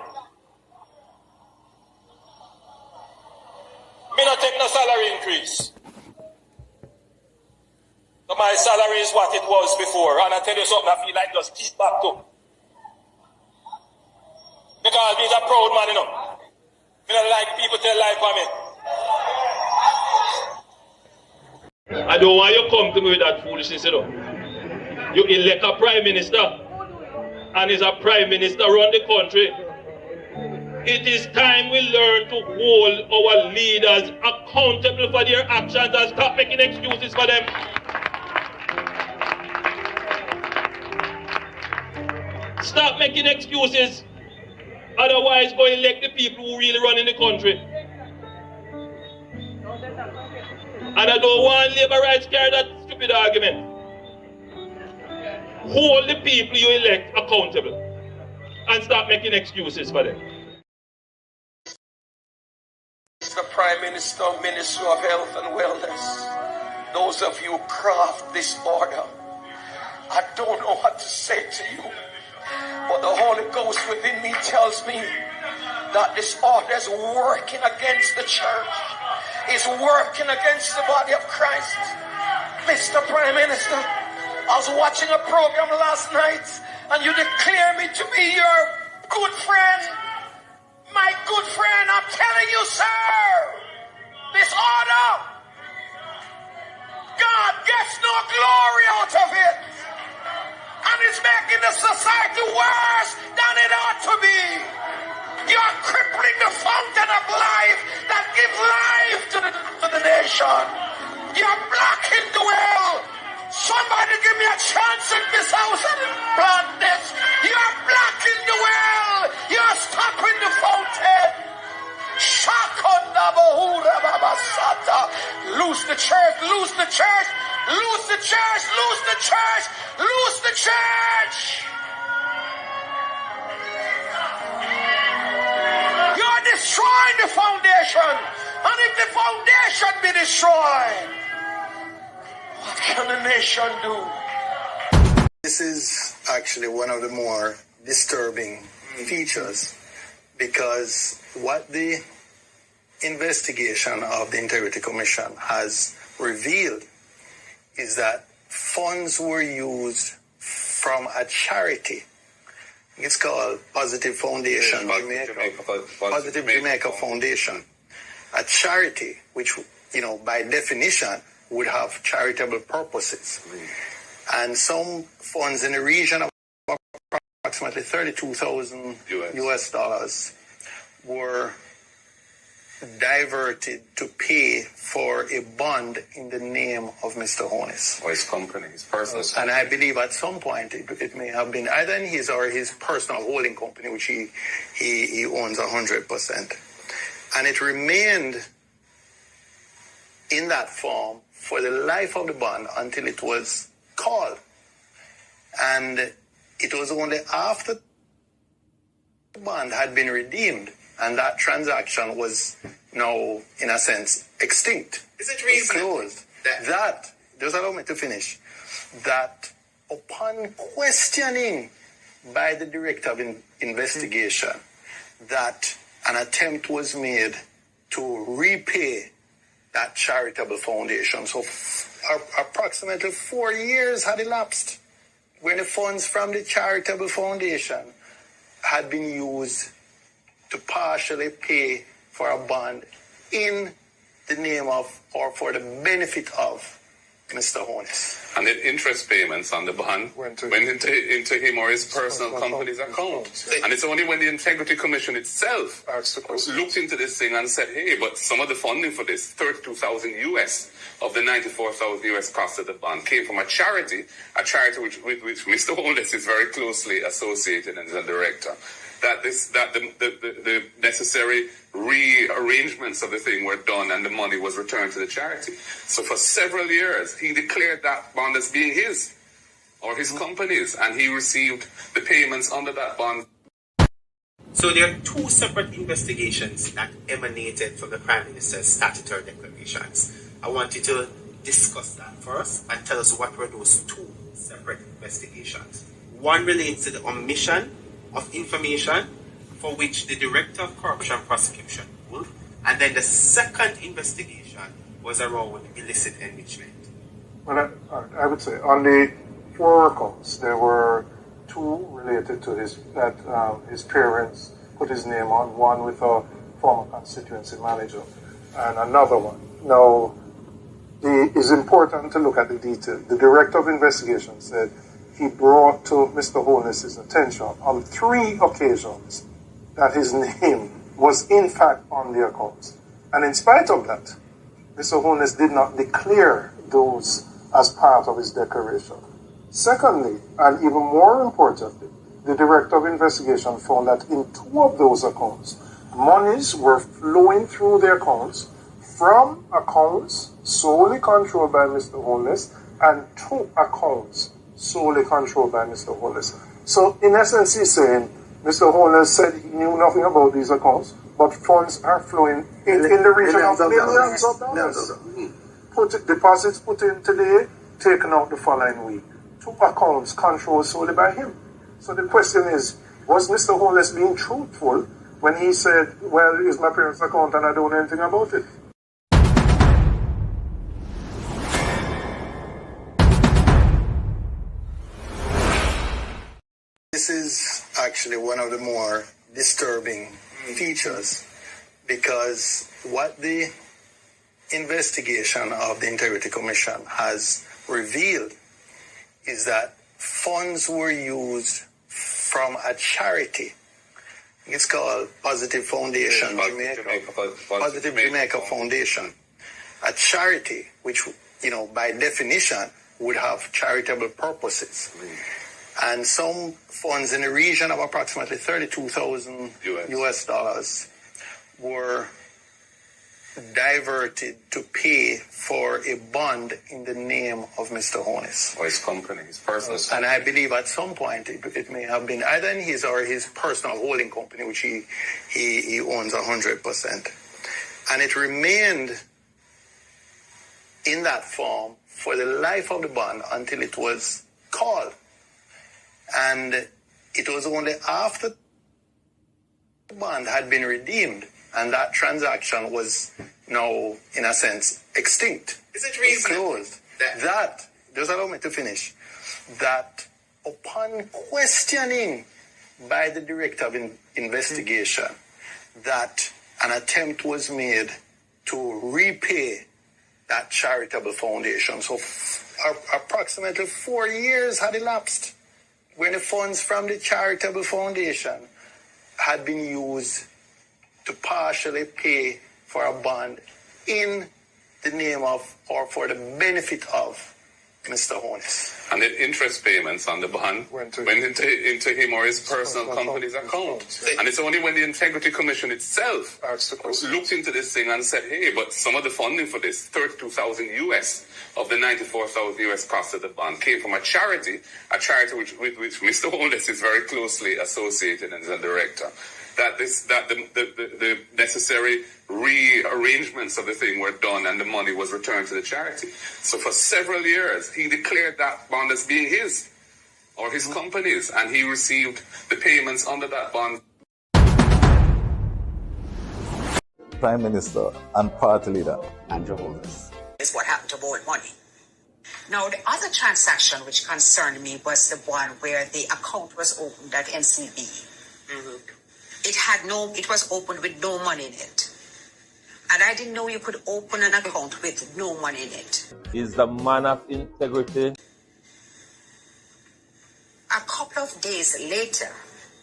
Me not take no salary increase. So my salary is what it was before. And I tell you something, I feel like just keep back to. Because he's a proud man, you know. Me don't like people tell lie for me. I don't want you to come to me with that foolishness, you know. You elect a prime minister, and he's a prime minister run the country. It is time we learn to hold our leaders accountable for their actions and stop making excuses for them. Stop making excuses. Otherwise, go elect the people who really run in the country. And I don't want labor rights carry that stupid argument. Hold the people you elect accountable and stop making excuses for them. Mr. Prime Minister, Minister of Health and Wellness, those of you who craft this order, I don't know what to say to you, but the Holy Ghost within me tells me that this order is working against the church. Is working against the body of Christ. Mr. Prime Minister, I was watching a program last night and you declare me to be your good friend. My good friend, I'm telling you, sir, this order, God gets no glory out of it. And it's making the society worse than it ought to be. You're crippling the fountain of life that gives life to the nation. You're blocking the well. Somebody give me a chance in this house and plant this. You're blocking the well. You're stopping the fountain. Loose the church, loose the church, loose the church, loose the church, loose the church. You're destroying the foundation. And if the foundation be destroyed, what can the nation do? This is actually one of the more disturbing features, because what the investigation of the Integrity Commission has revealed is that funds were used from a charity. It's called Positive Foundation, Positive Jamaica Foundation, a charity which, by definition, would have charitable purposes. And some funds in the region of approximately $32,000 US dollars were diverted to pay for a bond in the name of Mr. Honus. Or his company, his personal company. And I believe at some point it may have been either in his or his personal holding company, which he owns 100%. And it remained in that form for the life of the bond until it was called. And it was only after the bond had been redeemed and that transaction was now, in a sense, extinct. Is it reasonable that, just allow me to finish, that upon questioning by the Director of Investigation, that an attempt was made to repay that charitable foundation. So approximately 4 years had elapsed when the funds from the charitable foundation had been used to partially pay for a bond in the name of or for the benefit of Mr. Honus. And the interest payments on the bond went into him or his personal company's account. And it's only when the Integrity Commission itself looked into this thing and said, hey, but some of the funding for this, $32,000 US of the $94,000 US cost of the bond, came from a charity with which Mr. Honus is very closely associated and is a director. That the necessary rearrangements of the thing were done and the money was returned to the charity. So for several years, he declared that bond as being his or his company's, and he received the payments under that bond. So there are two separate investigations that emanated from the Prime Minister's statutory declarations. I want you to discuss that first and tell us what were those two separate investigations. One relates to the omission of information for which the Director of Corruption Prosecution ruled, and then the second investigation was around illicit enrichment. Well, I would say on the 4 accounts, there were 2 related to his parents put his name on, one with a former constituency manager, and another one. Now, it's important to look at the detail. The Director of Investigation said he brought to Mr. Honus' attention on 3 occasions that his name was in fact on the accounts. And in spite of that, Mr. Honus did not declare those as part of his declaration. Secondly, and even more importantly, the Director of Investigation found that in 2 of those accounts, monies were flowing through the accounts from accounts solely controlled by Mr. Honus and 2 accounts solely controlled by Mr. Honus. So, in essence, he's saying Mr. Honus said he knew nothing about these accounts, but funds are flowing in the region of millions of dollars. Deposits put in today, taken out the following week. 2 accounts controlled solely by him. So the question is, was Mr. Honus being truthful when he said, well, it's my parents' account and I don't know anything about it? This is actually one of the more disturbing features, because what the investigation of the Integrity Commission has revealed is that funds were used from a charity. It's called Positive Foundation, Positive Jamaica Foundation, a charity which, by definition, would have charitable purposes. And some funds in the region of approximately $32,000 US dollars were diverted to pay for a bond in the name of Mr. Honus. Or his company, his personal company. And I believe at some point it may have been either in his or his personal holding company, which he owns 100%. And it remained in that form for the life of the bond until it was called. And it was only after the bond had been redeemed and that transaction was now, in a sense, extinct. Is it reasonable? Closed. That, just allow me to finish, that upon questioning by the director of investigation that an attempt was made to repay that charitable foundation. So approximately 4 years had elapsed when the funds from the charitable foundation had been used to partially pay for a bond in the name of or for the benefit of Mr. Honus. And the interest payments on the bond went into him or his personal company's account. And it's only when the Integrity Commission itself looked into this thing and said, hey, but some of the funding for this, $32,000 US of the $94,000 US cost of the bond, came from a charity with which Mr. Honus is very closely associated and is a director. That the necessary rearrangements of the thing were done and the money was returned to the charity. So for several years, he declared that bond as being his or his company's, and he received the payments under that bond. Prime Minister and Party Leader Andrew Holness. Is what happened to borrowed money. Now, the other transaction which concerned me was the one where the account was opened at NCB. Mm-hmm. It was opened with no money in it. And I didn't know you could open an account with no money in it. Is the man of integrity? A couple of days later,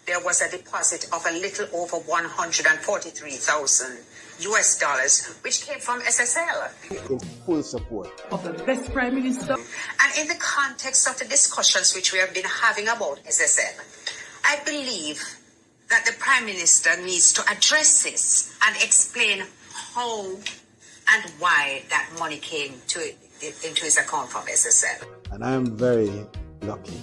there was a deposit of a little over $143,000 US dollars, which came from SSL. In full support of the best Prime Minister. And in the context of the discussions which we have been having about SSL, I believe that the Prime Minister needs to address this and explain how and why that money came into his account from SSL. And I'm very lucky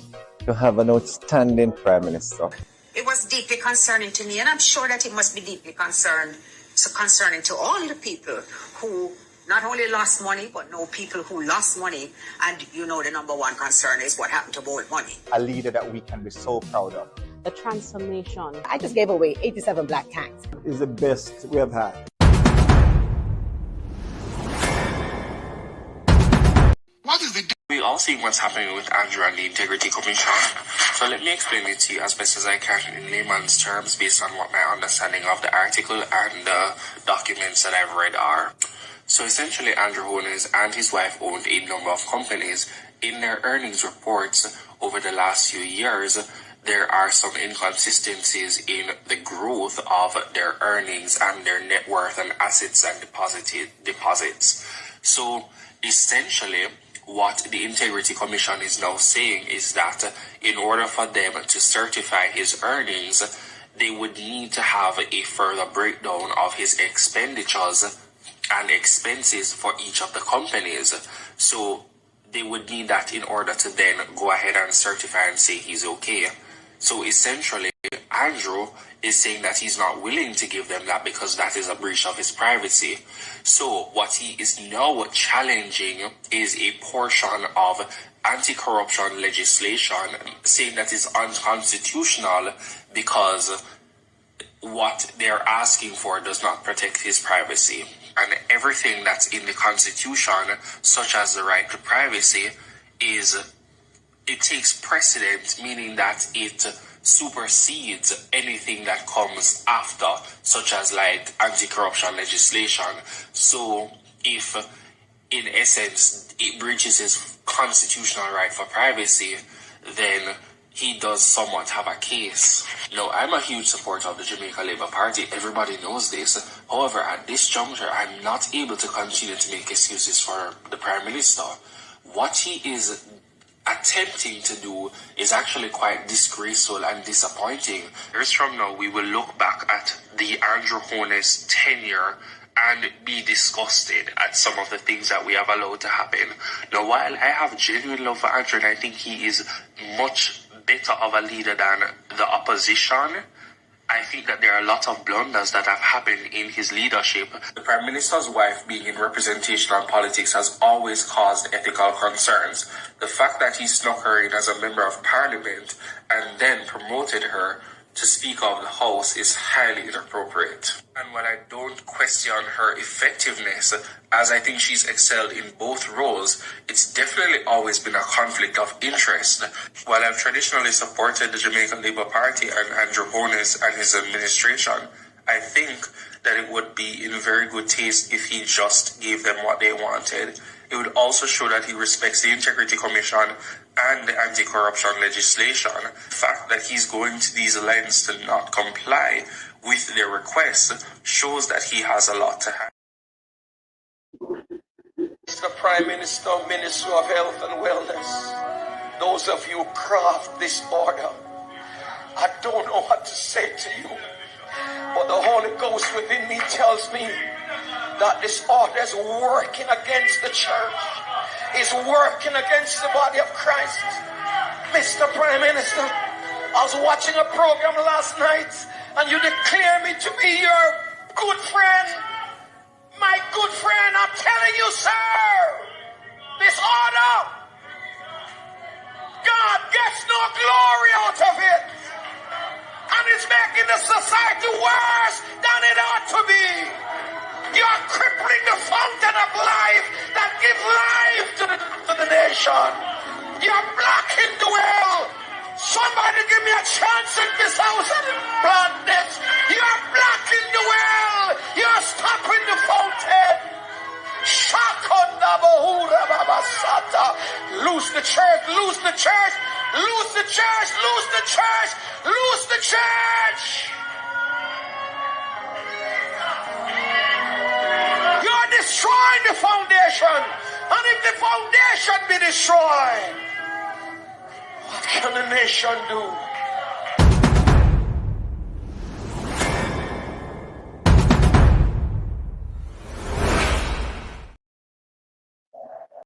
to have an outstanding Prime Minister. It was deeply concerning to me, and I'm sure that it must be deeply concerning to all the people who not only lost money, but know people who lost money. And you know the number one concern is what happened to borrowed money. A leader that we can be so proud of. The transformation. I just gave away 87 black tanks. Is the best we have had. What is the... We all see what's happening with Andrew and the Integrity Commission. So let me explain it to you as best as I can in layman's terms based on what my understanding of the article and the documents that I've read are. So essentially, Andrew Holness and his wife owned a number of companies. In their earnings reports over the last few years, there are some inconsistencies in the growth of their earnings and their net worth and assets and deposits. So essentially, what the Integrity Commission is now saying is that in order for them to certify his earnings, they would need to have a further breakdown of his expenditures and expenses for each of the companies. So they would need that in order to then go ahead and certify and say he's okay. So essentially, Andrew is saying that he's not willing to give them that because that is a breach of his privacy. So what he is now challenging is a portion of anti-corruption legislation, saying that is unconstitutional because what they're asking for does not protect his privacy. And everything that's in the Constitution, such as the right to privacy, it takes precedent, meaning that it supersedes anything that comes after, such as like anti-corruption legislation. So if in essence it breaches his constitutional right for privacy, then he does somewhat have a case. Now, I'm a huge supporter of the Jamaica Labour Party. Everybody knows this. However, at this juncture, I'm not able to continue to make excuses for the Prime Minister. What he is attempting to do is actually quite disgraceful and disappointing. Years from now, we will look back at the Andrew Holness tenure and be disgusted at some of the things that we have allowed to happen. Now, while I have genuine love for Andrew and I think he is much better of a leader than the opposition, I think that there are lots of blunders that have happened in his leadership. The Prime Minister's wife being in representational politics has always caused ethical concerns. The fact that he snuck her in as a member of parliament and then promoted her to Speaker of the House is highly inappropriate. And while I don't question her effectiveness, as I think she's excelled in both roles, it's definitely always been a conflict of interest. While I've traditionally supported the Jamaican Labour Party and Andrew Holness and his administration, I think that it would be in very good taste if he just gave them what they wanted. It would also show that he respects the Integrity Commission and the anti-corruption legislation. The fact that he's going to these lengths to not comply with their requests shows that he has a lot to have. Mr. Prime Minister, Minister of Health and Wellness, those of you who craft this order, I don't know what to say to you, but the Holy Ghost within me tells me that this order is working against the church, is working against the body of Christ. Mr. Prime Minister, I was watching a program last night and you declare me to be your good friend. My good friend, I'm telling you, sir, this order, God gets no glory out of it. And it's making the society worse than it ought to be. You're crippling the fountain of life that gives life to the nation. You're blocking the well. Somebody give me a chance in this house and plant this. You're blocking the well. You're stopping the fountain. Lose the church, lose the church, lose the church, lose the church, lose the church. You're destroying the foundation. And if the foundation be destroyed, what can a nation do?